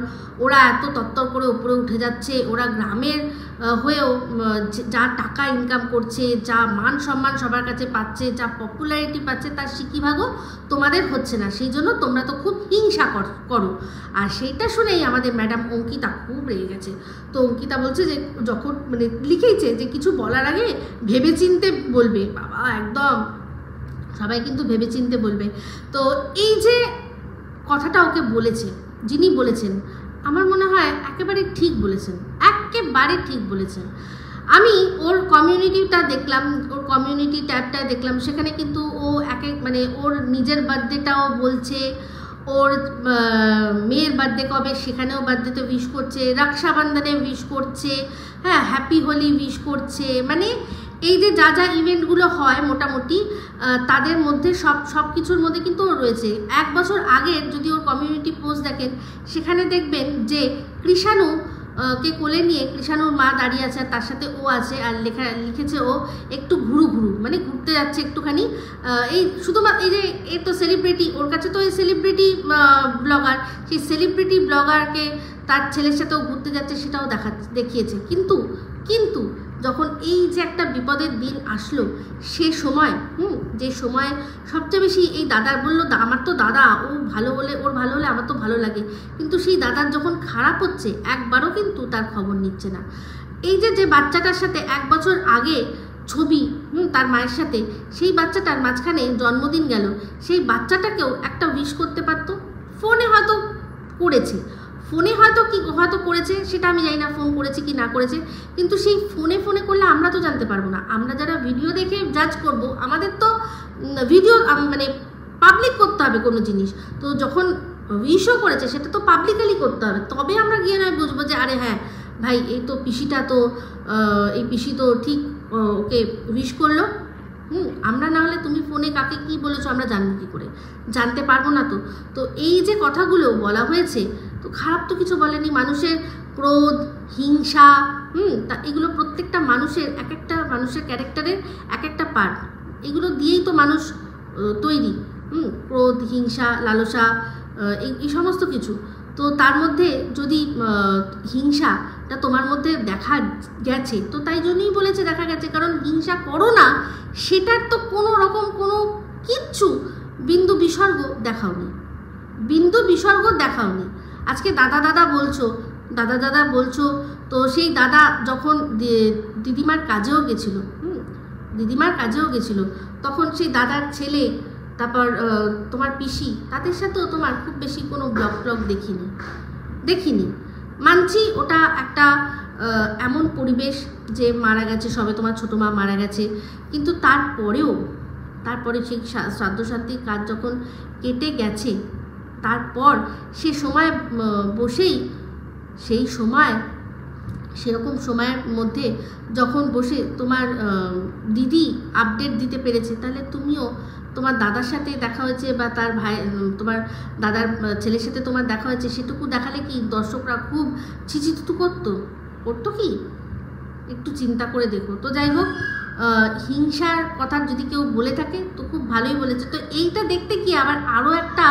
ওরা এত তত্তর করে উপরে উঠে যাচ্ছে, ওরা গ্রামের হয়েও যা টাকা ইনকাম করছে, যা মান সম্মান সবার কাছে পাচ্ছে, যা পপুলারিটি পাচ্ছে, তার সিকিভাগও তোমাদের হচ্ছে না, সেই জন্য তোমরা তো খুব হিংসা করো। আর সেইটা শুনেই আমাদের ম্যাডাম অঙ্কিতা খুব রেগে গেছে। তো অঙ্কিতা বলছে যে যখন মানে লিখেইছে যে কিছু বলার আগে ভেবেচিন্তে বলবে। বাবা, একদম সবাই কিন্তু ভেবেচিন্তে বলবে। তো এই যে কথাটা ওকে বলেছে, যিনি বলেছেন, আমার মনে হয় একেবারে ঠিক বলেছেন, একেবারে ঠিক বলেছেন। আমি ওর কমিউনিটিটা দেখলাম, ওর কমিউনিটি ট্যাবটা দেখলাম, সেখানে কিন্তু ও মানে ওর নিজের বার্থডেটাও বলছে, ওর মেয়ের বার্থডে কবে সেখানেও বার্থডেতে উইশ করছে, রক্ষাবন্ধনে উইশ করছে, হ্যাঁ হ্যাপি হোলি উইশ করছে। মানে এই যে যা যা ইভেন্টগুলো হয় মোটামুটি তাদের মধ্যে সব কিছুর মধ্যে কিন্তু ও রয়েছে। 1 বছর আগের যদি ওর কমিউনিটি পোস্ট দেখেন, সেখানে দেখবেন যে কৃষাণু কে কোলে নিয়ে কৃষাণুর মা দাঁড়িয়ে আছে, আর তার সাথে ও আছে, আর লিখেছে ও একটু ঘুরু মানে ঘুরতে যাচ্ছে একটুখানি। এই শুধুমাত্র এই যে এই তো সেলিব্রিটি, ওর কাছে তো এই সেলিব্রিটি ব্লগার, সেই সেলিব্রিটি ব্লগারকে তার ছেলের সাথেও ঘুরতে যাচ্ছে সেটাও দেখিয়েছে। কিন্তু যখন এই যে একটা বিপদের দিন আসলো, সে সময় যে সময় সবচেয়ে বেশি এই দাদার বললো, আমার তো দাদা, ও ভালো হলে, ওর ভালো হলে আমার তো ভালো লাগে, কিন্তু সেই দাদার যখন খারাপ হচ্ছে একবারও কিন্তু তার খবর নিচ্ছে না। এই যে বাচ্চাটার সাথে 1 বছর আগে ছবি তার মায়ের সাথে, সেই বাচ্চাটার মাঝখানে জন্মদিন গেল, সেই বাচ্চাটাকেও একটা উইশ করতে পারতো। ফোনে হয়তো করেছে, হয়তো করেছে, সেটা আমি জানি না ফোন করেছে কি না করেছে, কিন্তু সেই ফোনে করলে আমরা তো জানতে পারবো না। আমরা যারা ভিডিও দেখে জাজ করব, আমাদের তো ভিডিও মানে পাবলিক করতে হবে কোনো জিনিস। তো যখন উইশও করেছে সেটা তো পাবলিকালি করতে হবে, তবে আমরা গিয়ে নয় বুঝবো যে আরে হ্যাঁ ভাই, এই তো পিসিটা তো এই পিসি তো ঠিক ওকে উইশ করলো। আমরা না হলে তুমি ফোনে কাকে কি বলেছো আমরা জানবো কী করে? জানতে পারবো না। তো এই যে কথাগুলো বলা হয়েছে, তো খারাপ তো কিছু বলেনি। মানুষের ক্রোধ, হিংসা, তা এগুলো প্রত্যেকটা মানুষের একটা মানুষের ক্যারেক্টারের একটা পার্ট, এগুলো দিয়েই তো মানুষ তৈরি। ক্রোধ, হিংসা, লালসা, এই সমস্ত কিছু। তো তার মধ্যে যদি হিংসাটা তোমার মধ্যে দেখা গেছে, তো তাই জন্যই বলেছে দেখা গেছে, কারণ হিংসা করো না সেটার তো কোনো রকম কোনো কিচ্ছু বিন্দু বিসর্গ দেখাওনি। আজকে দাদা বলছো, তো সেই দাদা যখন দিদিমার কাজেও গেছিলো, তখন সেই দাদার ছেলে, তারপর তোমার পিসি, তাদের সাথেও তোমার খুব বেশি কোনো ব্লগ দেখিনি। মানছি ওটা একটা এমন পরিবেশ যে মারা গেছে, সবে তোমার ছোটো মা মারা গেছে, কিন্তু তারপরে সেই শ্রাদ্ধ শান্তির কাজ যখন কেটে গেছে, তারপর সে সময় বসেই সেই সময় সেরকম সময়ের মধ্যে যখন বসে তোমার দিদি আপডেট দিতে পেরেছে, তাহলে তুমিও তোমার দাদার সাথে দেখা হয়েছে বা তার ভাই, তোমার দাদার ছেলের সাথে তোমার দেখা হয়েছে, সেটুকু দেখালে কি দর্শকরা খুব ছিচিতু করতো কি? একটু চিন্তা করে দেখো। তো যাই হোক, হিংসার কথা যদি কেউ বলে থাকে তো খুব ভালোই বলেছে। তো এইটা দেখতে কি আবার আরও একটা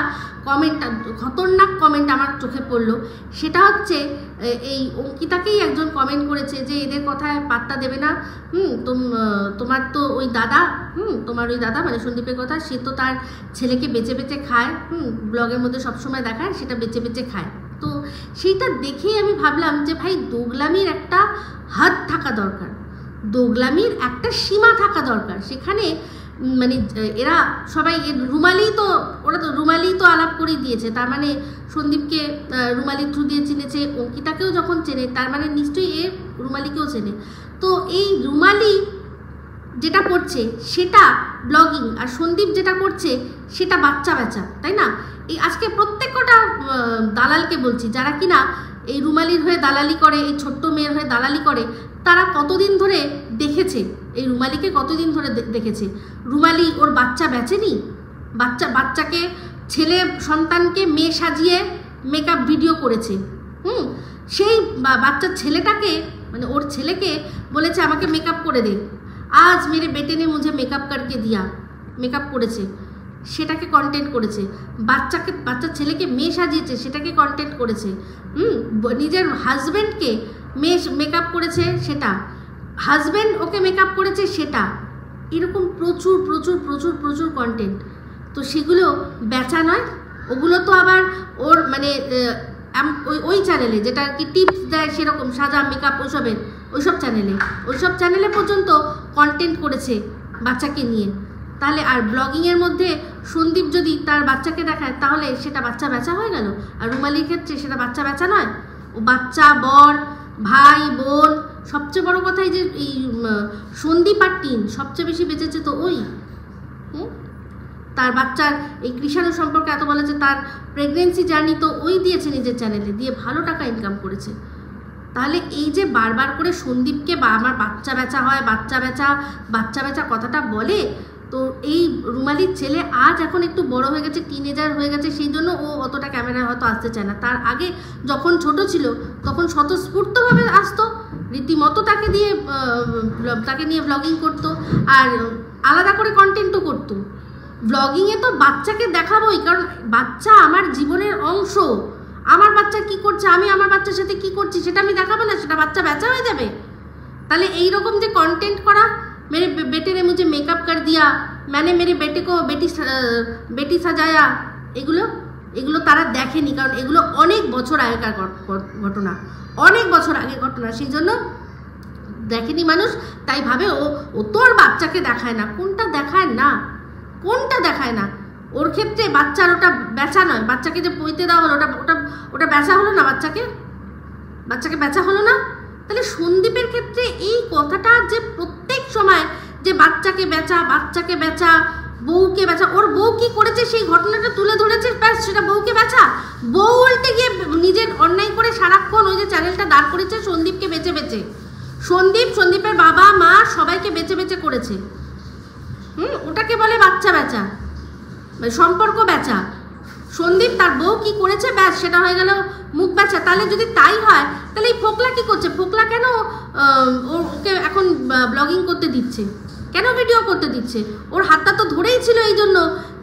কমেন্ট, খতরনাক কমেন্ট আমার চোখে পড়লো। সেটা হচ্ছে এই অঙ্কিতাকেই একজন কমেন্ট করেছে যে এদের কথায় পাত্তা দেবে না, তোমার তো ওই দাদা, তোমার ওই দাদা মানে সন্দীপের কথা, সে তো তার ছেলেকে বেচে বেচে খায়, ব্লগের মধ্যে সবসময় দেখায় সেটা বেচে বেচে খায়। তো সেইটা দেখেই আমি ভাবলাম যে ভাই, দোগলামির একটা হাত থাকা দরকার, দোগলামির একটা সীমা থাকা দরকার। সেখানে মানে এরা সবাই রুমালি, তো ওরা তো রুমালি তো আলাপ করে দিয়েছে, তার মানে সন্দীপকে রুমালি থ্রু দিয়ে চিনেছে, অঙ্কিতাকেও যখন চেনে তার মানে নিশ্চয়ই এ রুমালিকেও চেনে। তো এই রুমালি যেটা করছে সেটা ব্লগিং, আর সন্দীপ যেটা করছে সেটা বাচ্চা বেচা, তাই না? এই আজকে প্রত্যেকটা দালালকে বলছি, যারা কিনা এই রুমালির হয়ে দালালি করে, এই ছোট্ট মেয়ের হয়ে দালালি করে, তারা কতদিন ধরে দেখেছে এই রুমালিকে, কতদিন ধরে দেখেছে? রুমালি ওর বাচ্চা বেচেনি? বাচ্চাকে, ছেলে সন্তানকে মেয়ে সাজিয়ে মেকআপ ভিডিও করেছে, সেই বাচ্চার ছেলেটাকে মানে ওর ছেলেকে বলেছে আমাকে মেকআপ করে দে, আজ মেরে বেটে নে মুঝে মেকআপ করকে দিয়া, মেকআপ করেছে, সেটাকে কন্টেন্ট করেছে। বাচ্চার ছেলেকে মেয়ে সাজিয়েছে, সেটাকে কন্টেন্ট করেছে। নিজের হাজব্যান্ডকে মেয়ে মেকআপ করেছে, সেটা হাজব্যান্ড ওকে মেকআপ করেছে, সেটা। এরকম প্রচুর প্রচুর প্রচুর প্রচুর কন্টেন্ট। তো সেগুলো বেচা নয়, ওগুলো তো আবার ওর মানে ওই চ্যানেলে যেটা আর কি টিপস দেয়, সেরকম সাজা মেকআপ ওইসব চ্যানেলে পর্যন্ত কন্টেন্ট করেছে বাচ্চাকে নিয়ে। তাহলে আর ব্লগিংয়ের মধ্যে সন্দীপ যদি তার বাচ্চাকে দেখায় তাহলে সেটা বাচ্চা বেচা হয়ে গেল, আর রুমালির ক্ষেত্রে সেটা বাচ্চা বেচা নয়। ও বাচ্চা, বর, ভাই, বোন, সবচেয়ে বড় কথা এই যে এই সন্দীপ আর টিন সবচেয়ে বেশি বেঁচেছে তো ওই। তার বাচ্চার এই কৃষাণু সম্পর্কে এত বলে যে তার প্রেগনেন্সি জার্নি তো ওই দিয়েছে নিজের চ্যানেলে, দিয়ে ভালো টাকা ইনকাম করেছে। তাহলে এই যে বারবার করে সন্দীপকে বা আমার বাচ্চা বেচা হয়, বাচ্চা বেচা কথাটা বলে, তো এই রুমালির ছেলে আজ এখন একটু বড় হয়ে গেছে, টিনেজার হয়ে গেছে, সেই জন্য ও অতটা ক্যামেরায় হয়তো আসতে চায় না। তার আগে যখন ছোট ছিল তখন স্বতঃস্ফূর্তভাবে আসতো, রীতিমতো তাকে নিয়ে ব্লগিং করতো, আর আলাদা করে কন্টেন্টও করতো। ব্লগিংয়ে তো বাচ্চাকে দেখাবোই, কারণ বাচ্চা আমার জীবনের অংশ। আমার বাচ্চা কি করছে, আমি আমার বাচ্চার সাথে কি করছি সেটা আমি দেখাবো না, সেটা বাচ্চা বেচা হয়ে যাবে। তাহলে এইরকম যে কন্টেন্ট করা, मेरे बेटे ने मुझे मेकअप कर दिया, मैंने मेरे बेटे को बेटी सजाया, এগুলো তারা দেখেনি, কারণ এগুলো অনেক বছর আগেকার ঘটনা, অনেক বছর আগের ঘটনা, সেই জন্য দেখেনি মানুষ, তাই ভাবে ও তো আর বাচ্চাকে দেখায় না। কোনটা দেখায় না? ওর ক্ষেত্রে বাচ্চার ওটা বেচা নয়, বাচ্চাকে যে পইতে দেওয়া হলো ওটা বেচা হলো না, বাচ্চাকে বেচা হলো না। তাহলে সন্দীপের ক্ষেত্রে এই কথাটা যে প্রত্যেক সময় যে বাচ্চাকে বেচা, বউকে বেচা, ওর বউ কি করেছে সেই ঘটনাটা তুলে ধরেছে, ব্যাস সেটা বউকে বেচা। বউ উল্টে গিয়ে নিজের অন্যায় করে সারাক্ষণ ওই যে চ্যানেলটা দাঁড় করেছে সন্দীপকে বেচে, সন্দীপের বাবা মা সবাইকে বেচে করেছে। ওটাকে বলে বাচ্চা বেচা, সম্পর্ক বেচা। সন্দীপ তার বউ কি করেছে, ব্যাস সেটা হয়ে গেল মুখ বেচা। তাহলে যদি তাই হয়, তাহলে এই ফোকলা কি করছে? ফোকলা কেন ওকে এখন ব্লগিং করতে দিচ্ছে, কেন ভিডিও করতে দিচ্ছে? ওর হাতটা তো ধরেই ছিল এই জন্য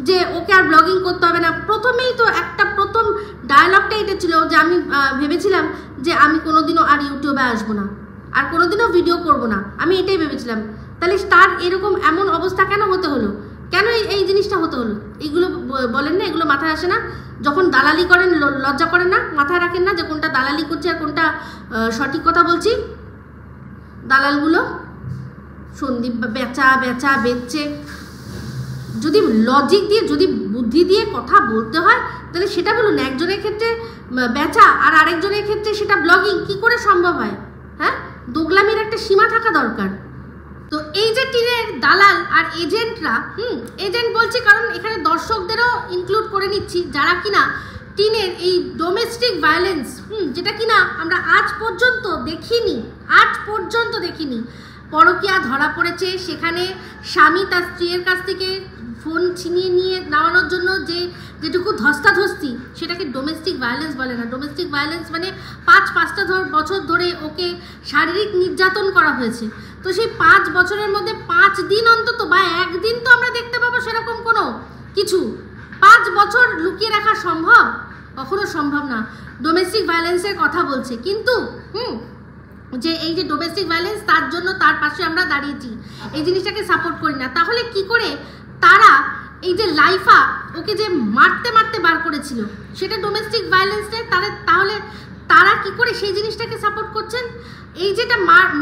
যে ওকে আর ব্লগিং করতে হবে না। প্রথমেই তো প্রথম ডায়ালগটা এটা ছিল যে আমি ভেবেছিলাম যে আমি কোনোদিনও আর ইউটিউবে আসবো না, আর কোনোদিনও ভিডিও করব না, আমি এটাই ভেবেছিলাম। তাহলে তার এরকম এমন অবস্থা কেন হতে হলো, কেন এই জিনিসটা হতে হলো? এইগুলো বলেন না, এগুলো মাথায় আসে না? যখন দালালি করেন লজ্জা করেন না, মাথায় রাখেন না যে কোনটা দালালি করছে আর কোনটা সঠিক কথা বলছি? দালালগুলো সন্দীপ বেচছে। যদি লজিক দিয়ে, যদি বুদ্ধি দিয়ে কথা বলতে হয় তাহলে সেটা বলুন। একজনের ক্ষেত্রে বেচা আর আরেকজনের ক্ষেত্রে সেটা ব্লগিং কি করে সম্ভব হয়? হ্যাঁ, দোগলামির একটা সীমা থাকা দরকার। তো এই যে টিনের দালাল আর এজেন্টরা, এজেন্ট বলছি কারণ এখানে দর্শকদেরও ইনক্লুড করে নিচ্ছি, যারা কিনা টিনের এই ডোমেস্টিক ভায়োলেন্স, যেটা কিনা আমরা আজ পর্যন্ত দেখিনি। পরকীয়া ধরা পড়েছে, সেখানে স্বামী তার স্ত্রীর কাছ থেকে ফোন ছিনিয়ে নিয়ে নেওয়ানোর জন্য যেটুকু ধস্তাধস্তি, সেটাকে ডোমেস্টিক ভায়োলেন্স বলে না। ডোমেস্টিক ভায়োলেন্স মানে 5-5টা বছর ধরে ওকে শারীরিক নির্যাতন করা হয়েছে। তো সেই 5 বছরের মধ্যে 5 দিন অন্তত বা 1 দিন তো আমরা দেখতে পাবো সেরকম কোনো কিছু। 5 বছর লুকিয়ে রাখা সম্ভব? কখনো সম্ভব না। ডোমেস্টিক ভায়োলেন্সের কথা বলছে, কিন্তু যে এই যে ডোমেস্টিক ভায়োলেন্স, তার জন্য তার পাশে আমরা দাঁড়িয়েছি, এই জিনিসটাকে সাপোর্ট করি না। তাহলে কি করে তারা এই যে লাইফা ওকে যে মারতে বার করেছিল, সেটা ডোমেস্টিক ভায়োলেন্স নেই? তাহলে তারা কি করে সেই জিনিসটাকে সাপোর্ট করছেন? এই যেটা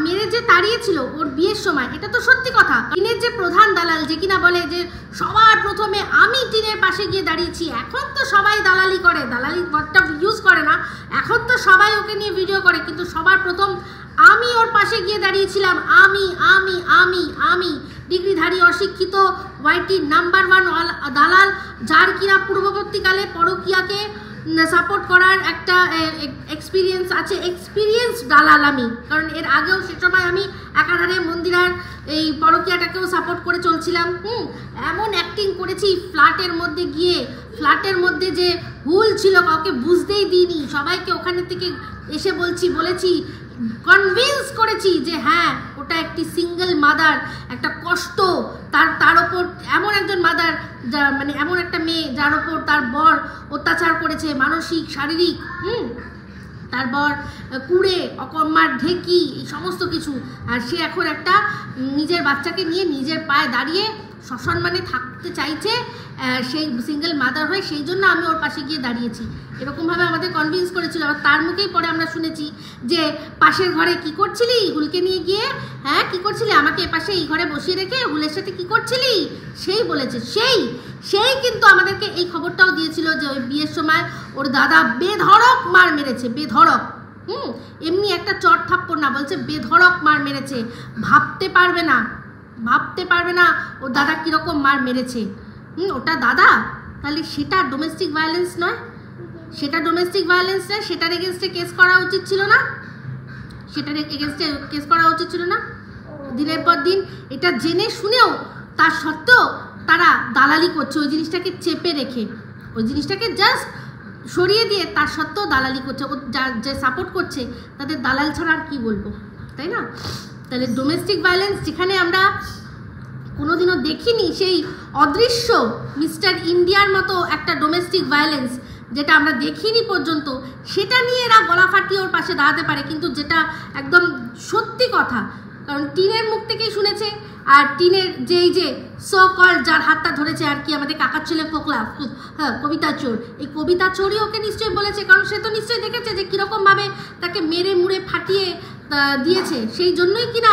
মেরে যে তাড়িয়েছিল ওর বিয়ের সময়, এটা তো সত্যি কথা। টিনের যে প্রধান দালাল, যে কিনা বলে যে সবার প্রথমে আমি টিনের পাশে গিয়ে দাঁড়িয়েছি, এখন তো সবাই দালালি করে, দালালি ওয়ার্ডটা ইউজ করে না, এখন তো সবাই ওকে নিয়ে ভিডিও করে, কিন্তু সবার প্রথম আমি ওর পাশে গিয়ে দাঁড়িয়েছিলাম। আমি ডিগ্রিধারী অশিক্ষিত ওয়াইটি নাম্বার 1 দালাল, যার কিনা পূর্ববর্তীকালে পরকীয়াকে সাপোর্ট করার একটা এক্সপিরিয়েন্স আছে, এক্সপিরিয়েন্স দালাল আমি। কারণ এর আগেও সে সময় আমি একাধারে মন্দিরার এই পরকীয়াটাকেও সাপোর্ট করে চলছিলাম। এমন অ্যাক্টিং করেছি ফ্ল্যাটের মধ্যে গিয়ে, ফ্ল্যাটের মধ্যে যে হুল ছিল কাউকে বুঝতেই দিইনি, সবাইকে ওখানে থেকে এসে বলেছি, কনভিন্স করেছি যে হ্যাঁ ওটা একটি সিঙ্গেল মাদার, একটা কষ্ট তার ওপর, এমন একজন মাদার মানে এমন একটা মেয়ে যার ওপর তার বর অত্যাচার করেছে, মানসিক শারীরিক, তার বর কুড়ে অকম্মার ঢেকি, এই সমস্ত কিছু। আর সে এখন একটা নিজের বাচ্চাকে নিয়ে নিজের পায়ে দাঁড়িয়ে সসম্মানে থাকতে চাইছে, সেই সিঙ্গেল মাদার হয়ে। সেই জন্য আমি ওর পাশে গিয়ে দাঁড়িয়েছি, এরকমভাবে আমাদের কনভিন্স করেছিল। আবার তার মুখেই পরে আমরা শুনেছি যে পাশের ঘরে কি করছিলি, হুলকে নিয়ে গিয়ে, হ্যাঁ কি করছিলি, আমাকে এপাশে এই ঘরে বসিয়ে রেখে হুলের সাথে কি করছিলি, সেই বলেছে। সেই কিন্তু আমাদেরকে এই খবরটাও দিয়েছিল যে ওই বিয়ের সময় ওর দাদা বেধড়ক মার মেরেছে, বেধড়ক। এমনি একটা চট থাপ্পড় না, বলছে বেধড়ক মার মেরেছে, ভাবতে পারবে না ওর দাদা কিরকম মার মেরেছে। ওটা দাদা, তাহলে সেটা ডোমেস্টিক ভায়োলেন্স নয়? সেটা ডোমেস্টিক ভায়োলেন্স নয়, সেটার এগেনস্টে কেস করা উচিত ছিল না? দিনের পর দিন এটা জেনে শুনেও তার সত্ত্বেও তারা দালালি করছে, ওই জিনিসটাকে চেপে রেখে, ওই জিনিসটাকে জাস্ট সরিয়ে দিয়ে তার সত্ত্বেও দালালি করছে। ও যে সাপোর্ট করছে তাদের দালাল ছাড়া আর কি বলবো, তাই না? তাহলে ডোমেস্টিক ভায়োলেন্স যেখানে আমরা কোনোদিনও দেখিনি, সেই অদৃশ্য মিস্টার ইন্ডিয়ার মতো একটা ডোমেস্টিক ভায়োলেন্স যেটা আমরা দেখিনি পর্যন্ত, সেটা নিয়ে এরা গলা ফাটিয়ে ওর পাশে দাঁড়াতে পারে। কিন্তু যেটা একদম সত্যি কথা, কারণ টিনের মুখ থেকেই শুনেছে, আর টিনের যে সো কল যার হাতটা ধরেছে আর কি, আমাদের কাকার ছেলে ফোকলা, হ্যাঁ কবিতা চোর, এই কবিতা চোরই ওকে নিশ্চয়ই বলেছে, কারণ সে তো নিশ্চয়ই দেখেছে যে কীরকমভাবে তাকে মেরে মুড়ে ফাটিয়ে দিয়েছে, সেই জন্যই কিনা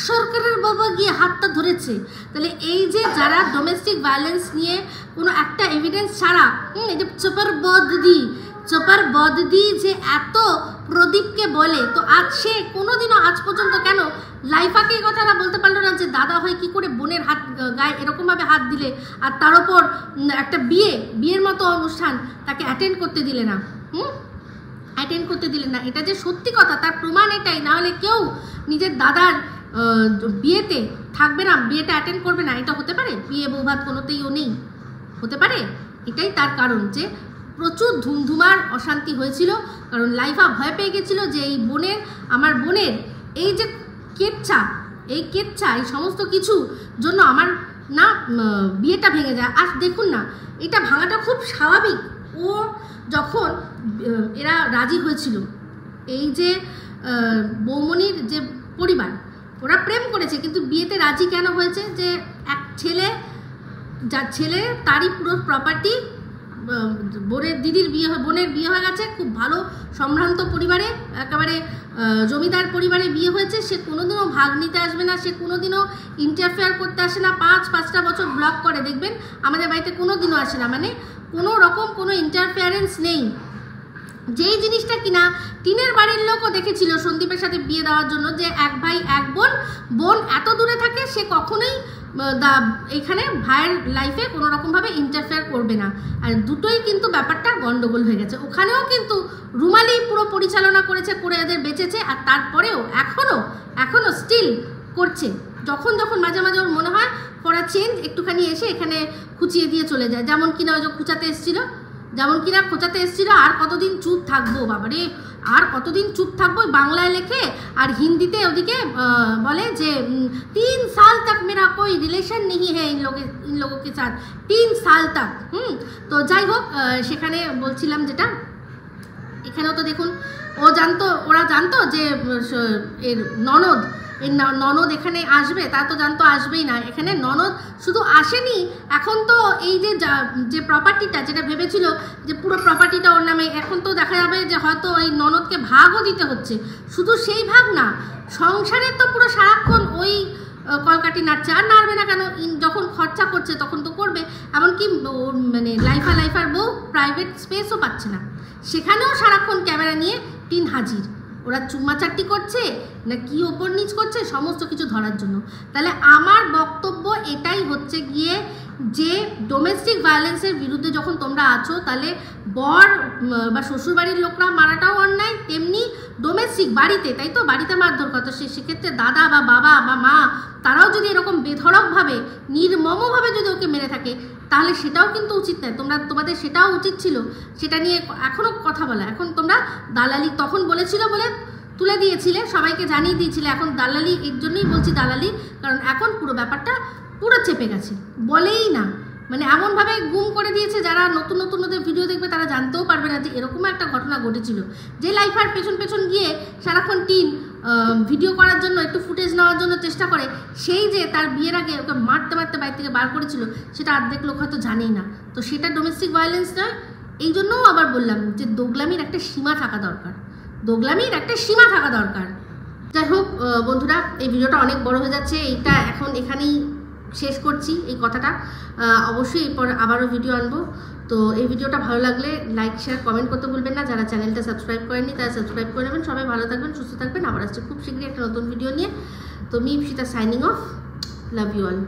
সরকারের বাবা গিয়ে হাতটা ধরেছে। তাহলে এই যে যারা ডোমেস্টিক ভায়োলেন্স নিয়ে কোনো একটা এভিডেন্স ছাড়া, এই যে চোপার বদদি যে এত প্রদীপকে বলে, তো আজ সে কোনোদিনও আজ পর্যন্ত কেন লাইফাকে এই কথাটা বলতে পারলো না যে দাদা হয় কি করে বোনের হাত গায়ে এরকমভাবে হাত দিলে, আর তার ওপর একটা বিয়ের মতো অনুষ্ঠান তাকে অ্যাটেন্ড করতে দিলে না, এটা যে সত্যি কথা তার প্রমাণ এটাই। না হলে কেউ নিজের দাদার বিয়েতে থাকবে না, বিয়েটা অ্যাটেন্ড করবে না, এটা হতে পারে? বিয়ে বৌভাত কোনোতেই ও নেই, হতে পারে? এটাই তার কারণ যে প্রচুর ধুমধুমার অশান্তি হয়েছিল, কারণ লাইফা ভয় পেয়ে গেছিল যে আমার বোনের এই যে কেচ্ছা, এই সমস্ত কিছু জন্য আমার না বিয়েটা ভেঙে যায়। আর দেখুন না, এটা ভাঙাটা খুব স্বাভাবিক। ও যখন এরা রাজি হয়েছিল, এই যে বৌমনির যে পরিবার, ওরা প্রেম করেছে কিন্তু বিয়েতে রাজি কেন হয়েছে? যে এক যার ছেলে তারই পুরো প্রপার্টি, বোনের বিয়ে হয়ে গেছে, খুব ভালো সম্ভ্রান্ত পরিবারে, একেবারে জমিদার পরিবারে বিয়ে হয়েছে, সে কোনোদিনও ভাগ নিতে আসবে না, সে কোনোদিনও ইন্টারফেয়ার করতে আসে না। 5-5টা বছর ব্লক করে, দেখবেন আমাদের বাড়িতে কোনোদিনও আসে না, মানে কোনো রকম কোনো ইন্টারফেয়ারেন্স নেই। যেই জিনিসটা কিনা টিনের বাড়ির লোকও দেখেছিল সন্দীপের সাথে বিয়ে দেওয়ার জন্য, যে এক ভাই এক বোন, বোন এত দূরে থাকে, সে কখনোই এখানে ভাইয়ের লাইফে কোনো রকমভাবে ইন্টারফেয়ার করবে না। আর দুটোই কিন্তু ব্যাপারটা গন্ডগোল হয়ে গেছে। ওখানেও কিন্তু রুমালি পুরো পরিচালনা করেছে, করে এদের বেঁচেছে, আর তারপরেও এখনও স্টিল করছে। যখন মাঝে মাঝে ওর মনে হয় ফর আ চেঞ্জ একটুখানি এসে এখানে খুঁচিয়ে দিয়ে চলে যায়। যেমন কিনা ওই যে খোঁচাতে এসেছিল, আর কতদিন চুপ থাকবো বাবারে, আর কতদিন চুপ থাকবো, বাংলায় লেখে আর হিন্দিতে ওদিকে বলে যে 3 साल तक मेरा कोई रिलेशन नहीं है इन लोगों के साथ, 3 साल तक। তো যাই হোক, সেখানে বলছিলাম যেটা, এখানেও তো দেখুন ওরা জানতো যে এর ননদ এখানে আসবে, তা তো জানতো আসবেই না। এখানে ননদ শুধু আসেনি, এখন তো এই যে প্রপার্টিটা যেটা ভেবেছিল যে পুরো প্রপার্টিটা ওর নামে, এখন তো দেখা যাবে যে হয়তো এই ননদকে ভাগও দিতে হচ্ছে। শুধু সেই ভাগ না, সংসারে তো পুরো সারাক্ষণ ওই কলকাটি নাড়ছে। আর নাড়বে না কেন, যখন খরচা করছে তখন তো করবে। এমনকি মানে লাইফার বউ প্রাইভেট স্পেসও পাচ্ছে না, সেখানেও সারাক্ষণ ক্যামেরা নিয়ে টিন হাজির। ওরা চুম্মাচাটি করছে না কি ওপর নিচ করছে, সমস্ত কিছু ধরার জন্য। তাহলে আমার বক্তব্য এটাই হচ্ছে গিয়ে যে ডোমেস্টিক ভায়োলেন্সের বিরুদ্ধে যখন তোমরা আছো, তাহলে বর বা শ্বশুরবাড়ির লোকরা মারাটাও অন্যায়, তেমনি ডোমেস্টিক বাড়িতে, তাই তো, বাড়িতে মারধর কত, সেক্ষেত্রে দাদা বা বাবা বা মা তারাও যদি এরকম বেধড়কভাবে নির্মমভাবে যদি ওকে মেরে থাকে, তাহলে সেটাও কিন্তু উচিত নয়। তোমাদের সেটাও উচিত ছিল, সেটা নিয়ে এখনও কথা বলা। এখন তোমরা দালালি তখন বলেছিল বলে তুলে দিয়েছিলে, সবাইকে জানিয়ে দিয়েছিলে। এখন দালালি, এর জন্যই বলছি দালালি, কারণ এখন পুরো ব্যাপারটা পুরো চেপে গেছে, বলেই না, মানে এমনভাবে গুম করে দিয়েছে, যারা নতুন ওদের ভিডিও দেখবে তারা জানতেও পারবে না যে এরকম একটা ঘটনা ঘটেছিল। যে লাইফার পেছন গিয়ে সারাক্ষণ টিন ভিডিও করার জন্য, একটু ফুটেজ নেওয়ার জন্য চেষ্টা করে, সেই যে তার বিয়ের আগে ওকে মারতে বাইরে থেকে বার করেছিল, সেটা অর্ধেক লোক হয়তো জানেই না। তো সেটা ডোমেস্টিক ভায়োলেন্স নয়। এই জন্যও আবার বললাম যে দোগলামির একটা সীমা থাকা দরকার। যাই হোক বন্ধুরা, এই ভিডিওটা অনেক বড় হয়ে যাচ্ছে, এইটা এখন এখানেই শেষ করছি এই কথাটা। অবশ্যই এরপর আবারও ভিডিও আনবো। তো এই ভিডিওটা ভালো লাগলে লাইক, শেয়ার, কমেন্ট করতে ভুলবেন না। যারা চ্যানেলটা সাবস্ক্রাইব করেননি তারা সাবস্ক্রাইব করে নেবেন। সবাই ভালো থাকবেন, সুস্থ থাকবেন। আবার আসছে খুব শীঘ্রই একটা নতুন ভিডিও নিয়ে। তো me Ipsita signing off. Love you all.